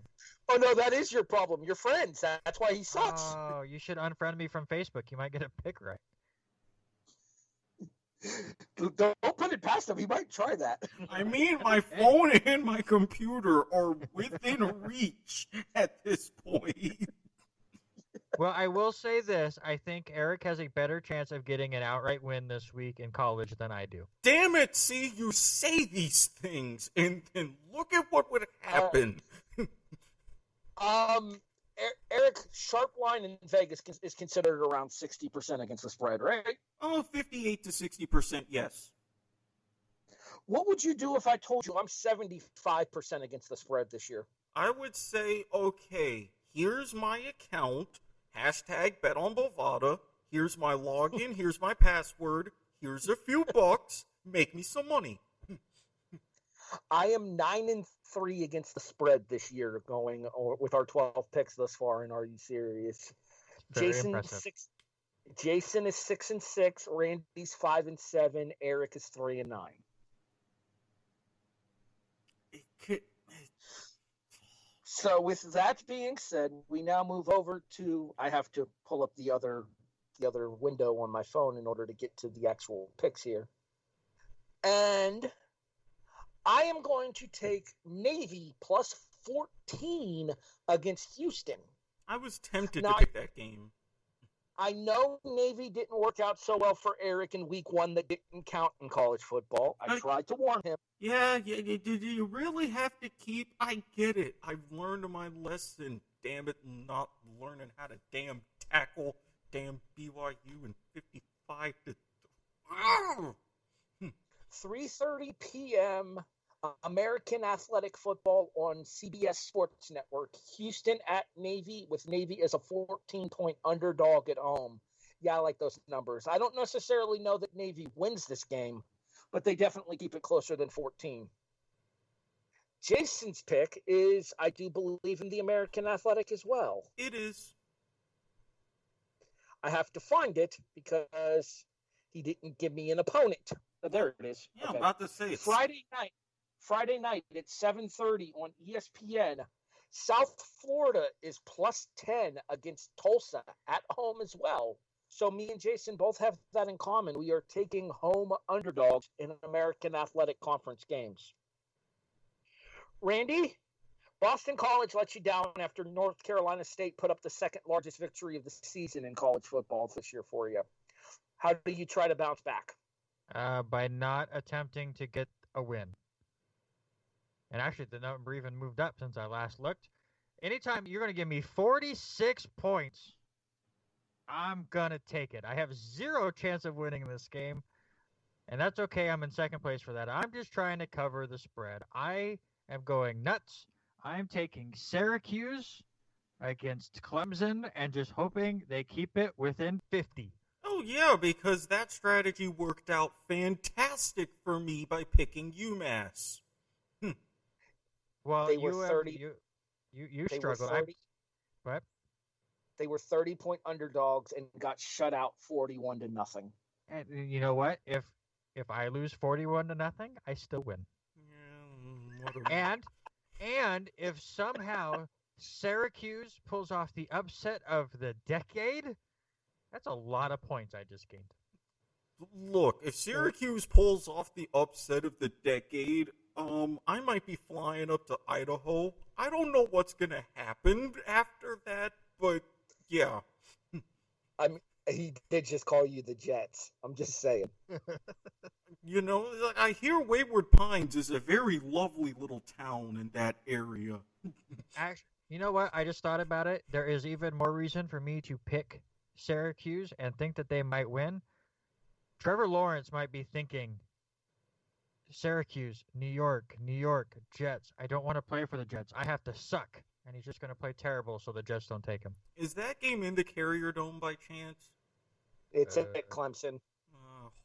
Oh no, that is your problem. You're friends. That's why he sucks. Oh, you should unfriend me from Facebook. You might get a pick right. Don't put it past him. He might try that. I mean, my phone and my computer are within reach at this point. Well, I will say this. I think Eric has a better chance of getting an outright win this week in college than I do. Damn it, see, you say these things, and then look at what would happen. Eric, sharp line in Vegas is considered around 60% against the spread, right? Oh, 58 to 60%, yes. What would you do if I told you I'm 75% against the spread this year? I would say, okay, here's my account, hashtag bet on Bovada, here's my login, here's my password, here's a few bucks, make me some money. I am 9-3 against the spread this year, going with our 12 picks thus far. And are you serious? Jason is 6-6. Randy's 5-7. Eric is 3-9. So with that being said, we now move over to. I have to pull up the other window on my phone in order to get to the actual picks here, and I am going to take Navy plus 14 against Houston. I was tempted to pick that game. I know Navy didn't work out so well for Eric in week 1 that didn't count in college football. I tried to warn him. Yeah, did you really have to keep? I get it. I've learned my lesson. Damn it, not learning how to damn tackle damn BYU in 55 to... 3:30 p.m. American Athletic Football on CBS Sports Network. Houston at Navy, with Navy as a 14-point underdog at home. Yeah, I like those numbers. I don't necessarily know that Navy wins this game, but they definitely keep it closer than 14. Jason's pick is, I do believe in the American Athletic as well. It is. I have to find it because he didn't give me an opponent. Oh, there it is. Yeah, okay. I'm about to say it. Friday night at 7:30 on ESPN. South Florida is plus 10 against Tulsa at home as well. So me and Jason both have that in common. We are taking home underdogs in American Athletic Conference games. Randy, Boston College let you down after North Carolina State put up the second largest victory of the season in college football this year for you. How do you try to bounce back? By not attempting to get a win. And actually, the number even moved up since I last looked. Anytime you're going to give me 46 points, I'm going to take it. I have zero chance of winning this game, and that's okay. I'm in second place for that. I'm just trying to cover the spread. I am going nuts. I'm taking Syracuse against Clemson and just hoping they keep it within 50. Oh, yeah, because that strategy worked out fantastic for me by picking UMass. Well, they were 30. You struggled. What? They were 30-point underdogs and got shut out 41-0. And you know what? If I lose 41-0, I still win. Yeah, and if somehow Syracuse pulls off the upset of the decade, that's a lot of points I just gained. Look, if Syracuse pulls off the upset of the decade, I might be flying up to Idaho. I don't know what's going to happen after that, but yeah. He did just call you the Jets. I'm just saying. You know, I hear Wayward Pines is a very lovely little town in that area. Actually, you know what? I just thought about it. There is even more reason for me to pick Syracuse and think that they might win. Trevor Lawrence might be thinking, Syracuse, New York, Jets. I don't want to play for the Jets. I have to suck. And he's just going to play terrible so the Jets don't take him. Is that game in the Carrier Dome by chance? It's at Clemson.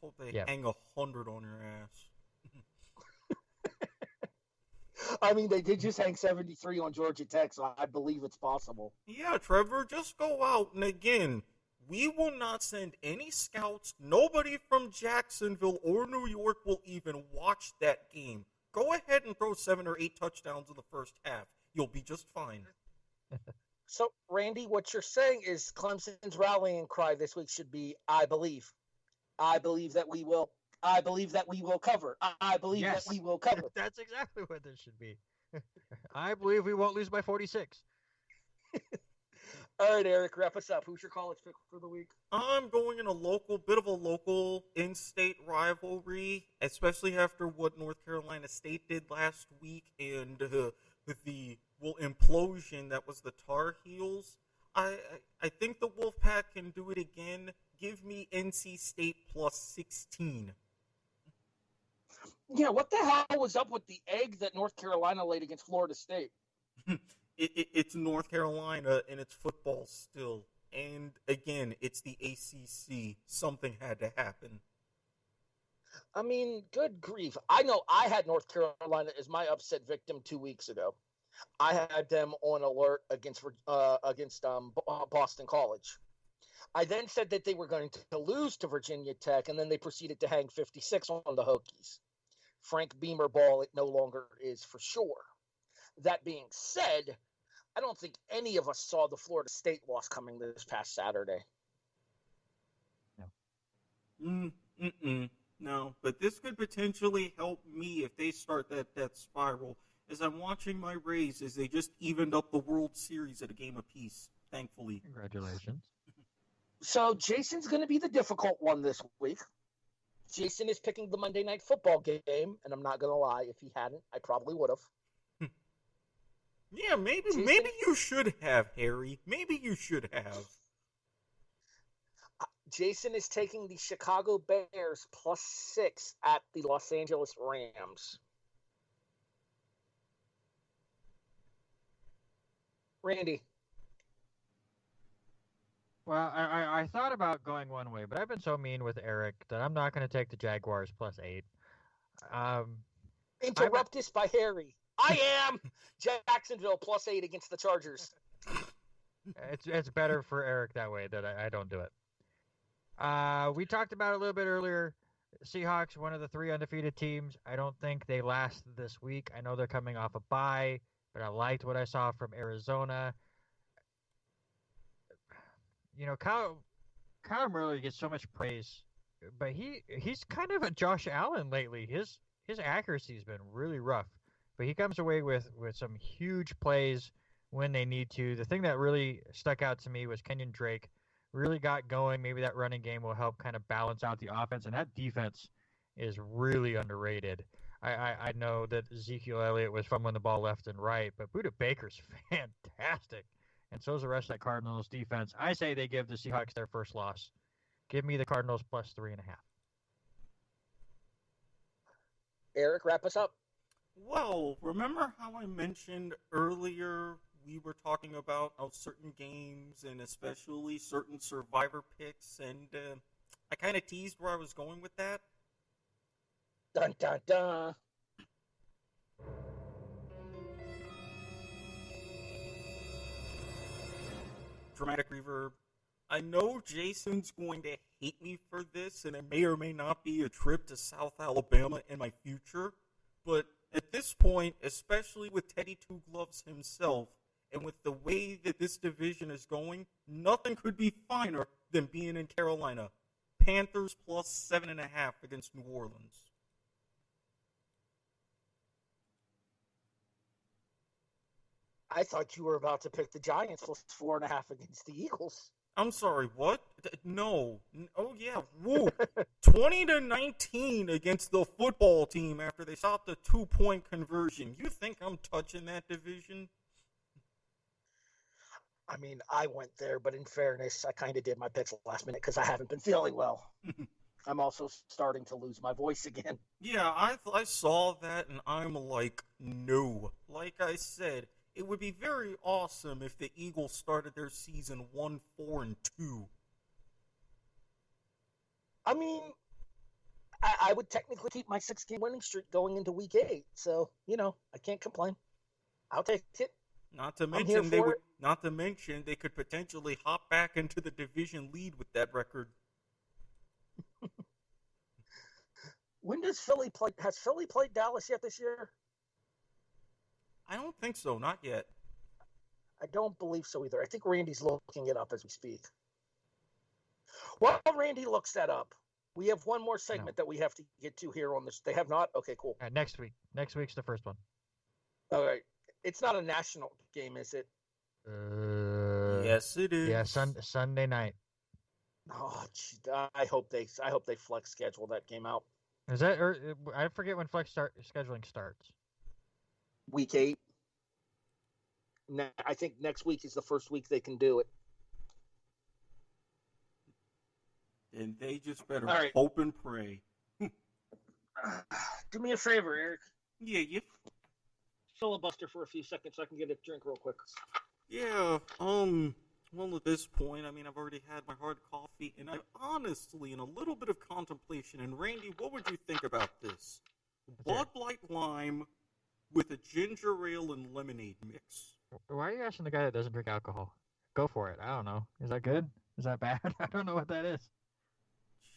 Hope they hang 100 on your ass. I mean, they did just hang 73 on Georgia Tech, so I believe it's possible. Yeah, Trevor, just go out and again, we will not send any scouts. Nobody from Jacksonville or New York will even watch that game. Go ahead and throw 7 or 8 touchdowns in the first half. You'll be just fine. So, Randy, what you're saying is Clemson's rallying cry this week should be, I believe. I believe that we will. I believe that we will cover. I believe that we will cover. That's exactly what this should be. I believe we won't lose by 46. All right, Eric, wrap us up. Who's your college pick for the week? I'm going in a bit of a local in-state rivalry, especially after what North Carolina State did last week and the implosion that was the Tar Heels. I think the Wolfpack can do it again. Give me NC State plus 16. Yeah, what the hell was up with the egg that North Carolina laid against Florida State? It's North Carolina, and it's football still. And, again, it's the ACC. Something had to happen. I mean, good grief. I know I had North Carolina as my upset victim 2 weeks ago. I had them on alert against Boston College. I then said that they were going to lose to Virginia Tech, and then they proceeded to hang 56 on the Hokies. Frank Beamer ball, it no longer is for sure. That being said, I don't think any of us saw the Florida State loss coming this past Saturday. No, but this could potentially help me if they start that spiral. As I'm watching my Rays as they just evened up the World Series at a game apiece, thankfully. Congratulations. So Jason's going to be the difficult one this week. Jason is picking the Monday Night Football game, and I'm not going to lie. If he hadn't, I probably would have. Yeah, maybe you should have, Harry. Maybe you should have. Jason is taking the Chicago Bears plus 6 at the Los Angeles Rams. Randy. Well, I thought about going one way, but I've been so mean with Eric that I'm not going to take the Jaguars plus 8. Interrupt us by Harry. I am Jacksonville plus 8 against the Chargers. It's better for Eric that way that I don't do it. We talked about it a little bit earlier. Seahawks, one of the 3 undefeated teams. I don't think they last this week. I know they're coming off a bye, but I liked what I saw from Arizona. You know, Kyler Murray gets so much praise, but he's kind of a Josh Allen lately. His accuracy's been really rough, but he comes away with some huge plays when they need to. The thing that really stuck out to me was Kenyon Drake really got going. Maybe that running game will help kind of balance out the offense, and that defense is really underrated. I know that Ezekiel Elliott was fumbling the ball left and right, but Budda Baker's fantastic. And so is the rest of that Cardinals defense. I say they give the Seahawks their first loss. Give me the Cardinals plus 3.5. Eric, wrap us up. Well, remember how I mentioned earlier we were talking about certain games and especially certain survivor picks, and I kind of teased where I was going with that? Dun, dun, dun. Dramatic reverb. I know Jason's going to hate me for this, and it may or may not be a trip to South Alabama in my future, but at this point, especially with Teddy Two Gloves himself, and with the way that this division is going, nothing could be finer than being in Carolina. Panthers plus 7.5 against New Orleans. I thought you were about to pick the Giants plus 4.5 against the Eagles. I'm sorry, what? No. Oh, yeah. Woo. 20-19 against the football team after they stopped the 2-point conversion. You think I'm touching that division? I mean, I went there, but in fairness, I kind of did my picks last minute because I haven't been feeling well. I'm also starting to lose my voice again. Yeah, I saw that, and I'm like, no. Like I said, it would be very awesome if the Eagles started their season 1-4-2. I mean, I would technically keep my 6-game winning streak going into week 8. So, I can't complain. I'll take it. Not to I'm here mention for it. Not to mention they could potentially hop back into the division lead with that record. When does Philly play? Has Philly played Dallas yet this year? I don't think so. Not yet. I don't believe so either. I think Randy's looking it up as we speak. While Randy looks that up, we have one more segment that we have to get to here on this. They have not? Okay, cool. Next week. Next week's the first one. All right. It's not a national game, is it? Yes, it is. Yeah, Sunday night. Oh, geez, I hope they flex schedule that game out. Is that? Or I forget when flex scheduling starts. Week 8. I think next week is the first week they can do it. And they just better hope and pray. Do me a favor, Eric. Yeah. Filibuster for a few seconds so I can get a drink real quick. Yeah, well, at this point, I mean, I've already had my hard coffee, and I'm honestly in a little bit of contemplation. And Randy, what would you think about this? Bud Light Lime with a ginger ale and lemonade mix. Why are you asking the guy that doesn't drink alcohol? Go for it. I don't know. Is that good? Is that bad? I don't know what that is.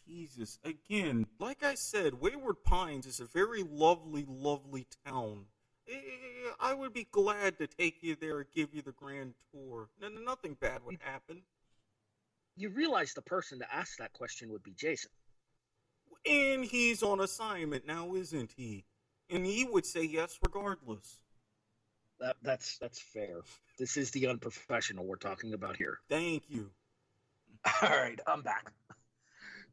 Jesus. Again, like I said, Wayward Pines is a very lovely, lovely town. I would be glad to take you there and give you the grand tour. Nothing bad would happen. You realize the person to ask that question would be Jason. And he's on assignment now, isn't he? And he would say yes regardless. That's fair. This is the unprofessional we're talking about here. Thank you. All right, I'm back.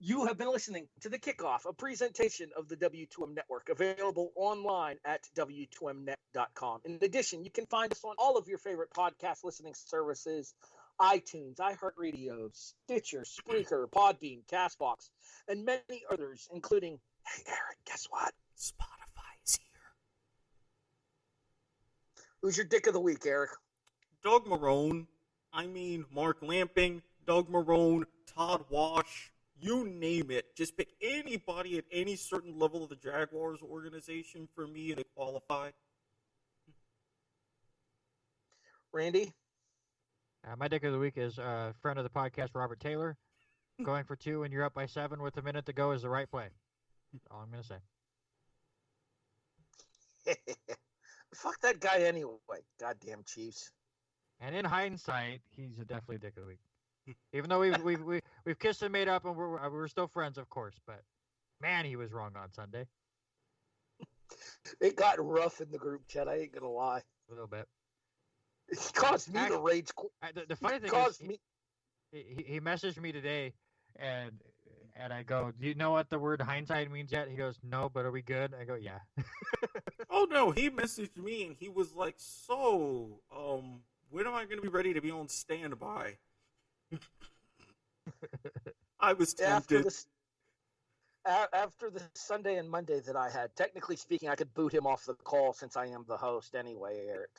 You have been listening to The Kickoff, a presentation of the W2M Network, available online at W2Mnet.com. In addition, you can find us on all of your favorite podcast listening services, iTunes, iHeartRadio, Stitcher, Spreaker, Podbean, CastBox, and many others, including, hey, Eric, guess what? Spotify is here. Who's your dick of the week, Eric? Doug Marrone. I mean, Mark Lamping, Doug Marrone, Todd Wash. You name it. Just pick anybody at any certain level of the Jaguars organization for me to qualify. Randy? My dick of the week is a friend of the podcast, Robert Taylor. Going for 2 and you're up by 7 with a minute to go is the right play. That's all I'm going to say. Fuck that guy anyway. Goddamn Chiefs. And in hindsight, he's definitely a dick of the week. Even though we've kissed and made up, and we're still friends, of course. But man, he was wrong on Sunday. It got rough in the group chat. I ain't gonna lie. A little bit. It caused me to rage. The funny thing is, he messaged me today, and I go, "Do you know what the word hindsight means yet?" He goes, "No, but are we good?" I go, "Yeah." Oh no, he messaged me and he was like, "So, when am I going to be ready to be on standby?" I was tempted. After the Sunday and Monday that I had, technically speaking, I could boot him off the call since I am the host anyway, Eric.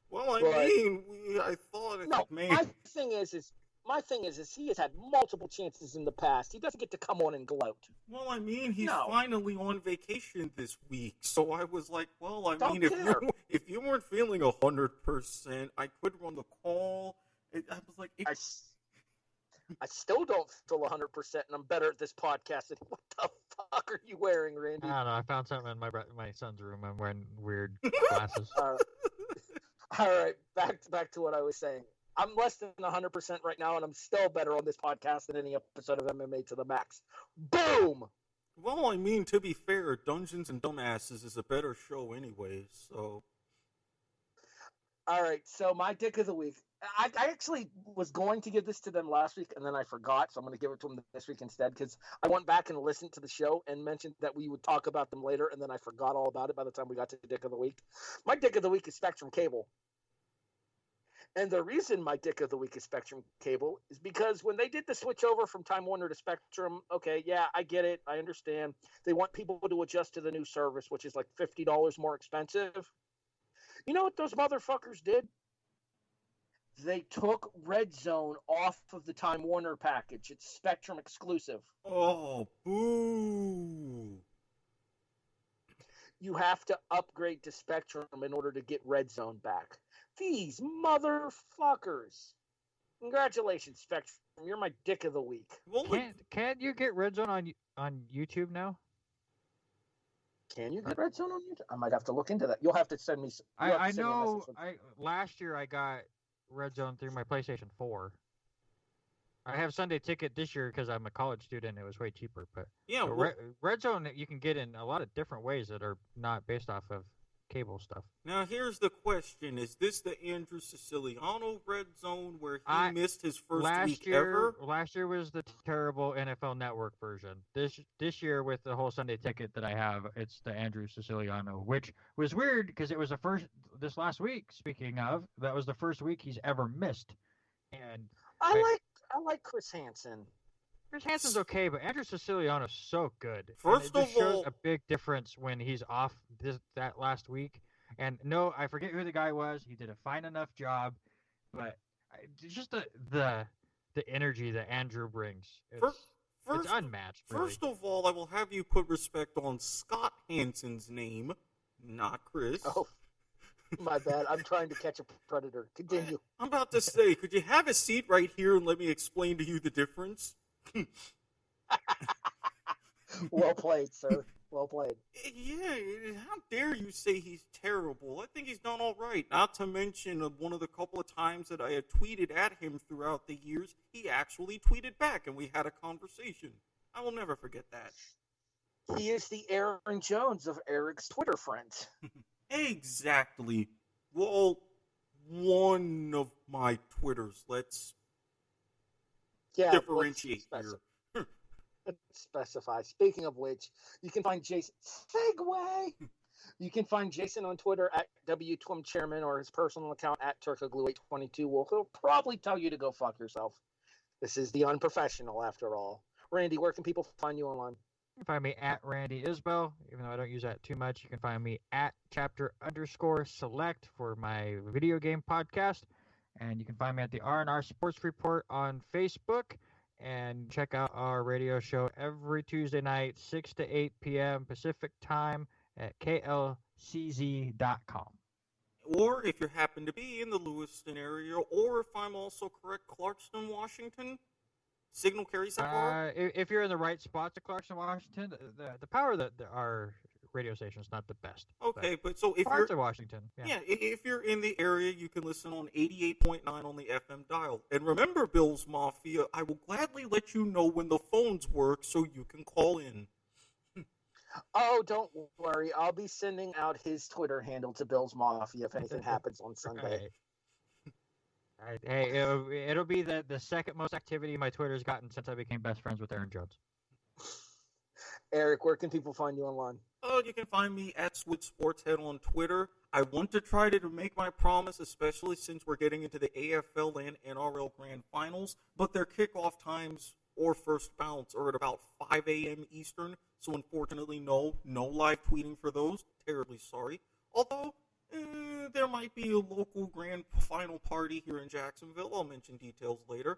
Well, I thought. No, my thing is he has had multiple chances in the past. He doesn't get to come on and gloat. Well, I mean, he's finally on vacation this week, so I was like, well, I mean, if you weren't feeling 100%, I could run the call. I was like, I still don't feel 100%, and I'm better at this podcast. What the fuck are you wearing, Randy? I don't know. I found something in my son's room. I'm wearing weird glasses. All right, back to what I was saying. I'm less than 100% right now, and I'm still better on this podcast than any episode of MMA to the max. Boom! Well, I mean, to be fair, Dungeons and Dumbasses is a better show anyway, so... All right, so my dick of the week. I actually was going to give this to them last week, and then I forgot, so I'm going to give it to them this week instead, because I went back and listened to the show and mentioned that we would talk about them later, and then I forgot all about it by the time we got to the dick of the week. My dick of the week is Spectrum Cable. And the reason my dick of the week is Spectrum Cable is because when they did the switch over from Time Warner to Spectrum, okay, yeah, I get it. I understand. They want people to adjust to the new service, which is like $50 more expensive. You know what those motherfuckers did? They took Red Zone off of the Time Warner package. It's Spectrum exclusive. Oh, boo. You have to upgrade to Spectrum in order to get Red Zone back. These motherfuckers. Congratulations, Spectrum. You're my dick of the week. Well, Can't you get Red Zone on YouTube now? Can you get Red Zone on YouTube? I might have to look into that. You'll have to send me. I know. Last year I got Red Zone through my PlayStation 4. I have Sunday Ticket this year because I'm a college student. It was way cheaper, but yeah, Red Zone you can get in a lot of different ways that are not based off of cable stuff. Now here's the question: is this the Andrew Siciliano Red Zone where he missed his first week ever? Last year was the terrible NFL Network version. This year with the whole Sunday Ticket that I have, it's the Andrew Siciliano, which was weird because it was the first this last week. Speaking of, that was the first week he's ever missed, and I like Chris Hansen. Chris Hansen's okay, but Andrew Siciliano's so good. First and it of just shows all, a big difference when he's off that last week. And no, I forget who the guy was. He did a fine enough job, but just the energy that Andrew brings, it's unmatched. Really. First of all, I will have you put respect on Scott Hansen's name, not Chris. Oh, my bad. I'm trying to catch a predator. Continue. I'm about to say, could you have a seat right here and let me explain to you the difference? Well played, sir. Well played. Yeah, how dare you say he's terrible? I think he's done all right. Not to mention one of the couple of times that I had tweeted at him throughout the years, he actually tweeted back and we had a conversation. I will never forget that. He is the Aaron Jones of Eric's Twitter friends. Exactly. Well, one of my Twitters. Let's differentiate here. Let's specify. Speaking of which, you can find Jason. Segway! You can find Jason on Twitter at WTwimChairman or his personal account at Turkoglu822. Well, he'll probably tell you to go fuck yourself. This is the unprofessional, after all. Randy, where can people find you online? You can find me at Randy Isbelle, even though I don't use that too much. You can find me at chapter_select for my video game podcast. And you can find me at the R&R Sports Report on Facebook. And check out our radio show every Tuesday night, 6 to 8 p.m. Pacific time at klcz.com. Or if you happen to be in the Lewiston area, or if I'm also correct, Clarkston, Washington, signal carries that far? If you're in the right spots at Clarkston, Washington, the power that our radio station is not the best. Okay, but so if parts you're of Washington, yeah, if you're in the area, you can listen on 88.9 on the FM dial. And remember, Bill's Mafia, I will gladly let you know when the phones work so you can call in. Oh, don't worry. I'll be sending out his Twitter handle to Bill's Mafia if anything happens on Sunday. Right. Hey, it'll be the second most activity my Twitter's gotten since I became best friends with Aaron Jones. Eric, where can people find you online? Oh, you can find me at Switch Sportshead on Twitter. I want to try to make my promise, especially since we're getting into the AFL and NRL Grand Finals, but their kickoff times or first bounce are at about 5 a.m. Eastern, so unfortunately, no live tweeting for those. Terribly sorry. Although, there might be a local grand final party here in Jacksonville. I'll mention details later.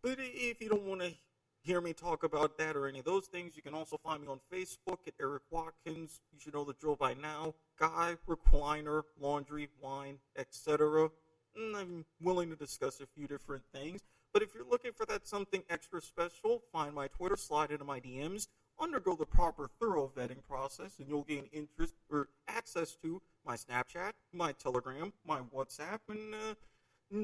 But if you don't want to hear me talk about that or any of those things, you can also find me on Facebook at Erik Watkins. You should know the drill by now. Guy, recliner, laundry, wine, etc. I'm willing to discuss a few different things. But if you're looking for that something extra special, find my Twitter, slide into my DMs, undergo the proper thorough vetting process, and you'll gain interest or access to my Snapchat, my Telegram, my WhatsApp, and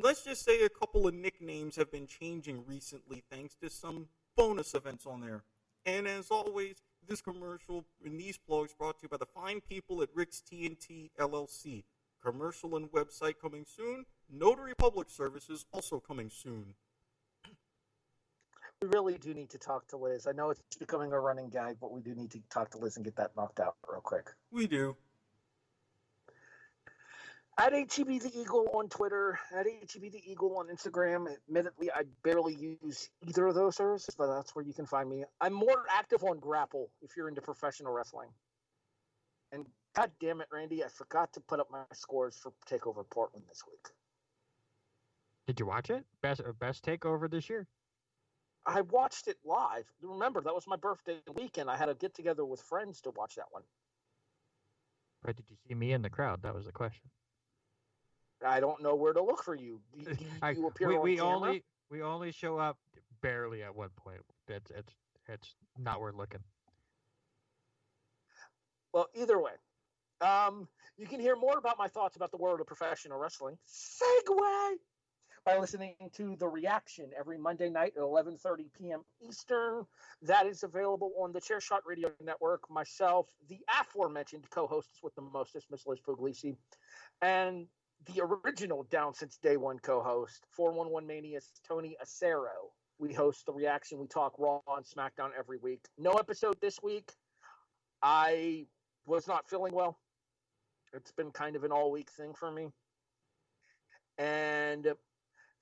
let's just say a couple of nicknames have been changing recently thanks to some bonus events on there. And as always, this commercial and these blogs brought to you by the fine people at Rick's TNT LLC. Commercial and website coming soon. Notary public services also coming soon. We really do need to talk to Liz. I know it's becoming a running gag, but we do need to talk to Liz and get that knocked out real quick. We do. At HEB the Eagle on Twitter, at HEB the Eagle on Instagram. Admittedly, I barely use either of those services, but that's where you can find me. I'm more active on Grapple if you're into professional wrestling. And god damn it, Randy, I forgot to put up my scores for TakeOver Portland this week. Did you watch it? Best takeover this year? I watched it live. Remember, that was my birthday weekend. I had a get together with friends to watch that one. Right? Did you see me in the crowd? That was the question. I don't know where to look for you. Do you appear on camera? We only show up barely at one point. It's not worth looking. Well, either way, you can hear more about my thoughts about the world of professional wrestling. Segue! By listening to The Reaction every Monday night at 11:30 p.m. Eastern. That is available on the Chairshot Radio Network. Myself, the aforementioned co-hosts with the mostest, Miss Liz Puglisi, and the original Down Since Day One co-host, 411 Mania's Tony Acero. We host The Reaction. We talk Raw and SmackDown every week. No episode this week. I was not feeling well. It's been kind of an all-week thing for me. And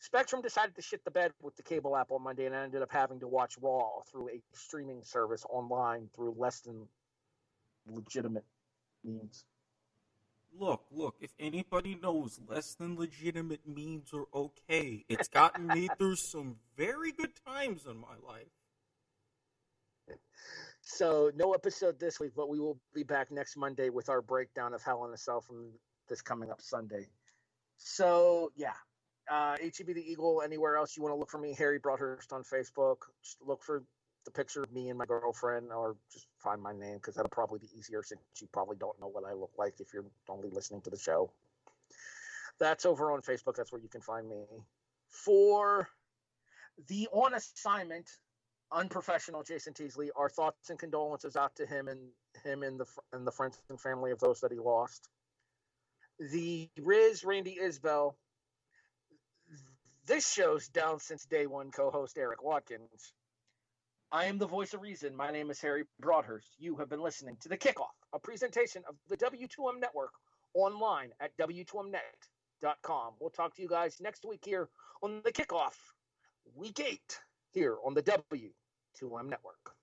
Spectrum decided to shit the bed with the cable app on Monday, and I ended up having to watch Raw through a streaming service online through less than legitimate means. Look, if anybody knows less than legitimate means are okay, it's gotten me through some very good times in my life. So, no episode this week, but we will be back next Monday with our breakdown of Hell in a Cell from this coming up Sunday. So, yeah. HEB the Eagle, anywhere else you want to look for me, Harry Broadhurst on Facebook. Just look for the picture of me and my girlfriend, or just find my name, because that'll probably be easier since you probably don't know what I look like if you're only listening to the show. That's over on Facebook. That's where you can find me. For the on assignment, unprofessional Jason Teasley, our thoughts and condolences out to him and the friends and family of those that he lost. The Riz Randy Isbelle, this show's Down Since Day One co-host Erik Watkins. I am the voice of reason. My name is Harry Broadhurst. You have been listening to The Kickoff, a presentation of the W2M Network online at W2Mnet.com. We'll talk to you guys next week here on The Kickoff, Week 8, here on the W2M Network.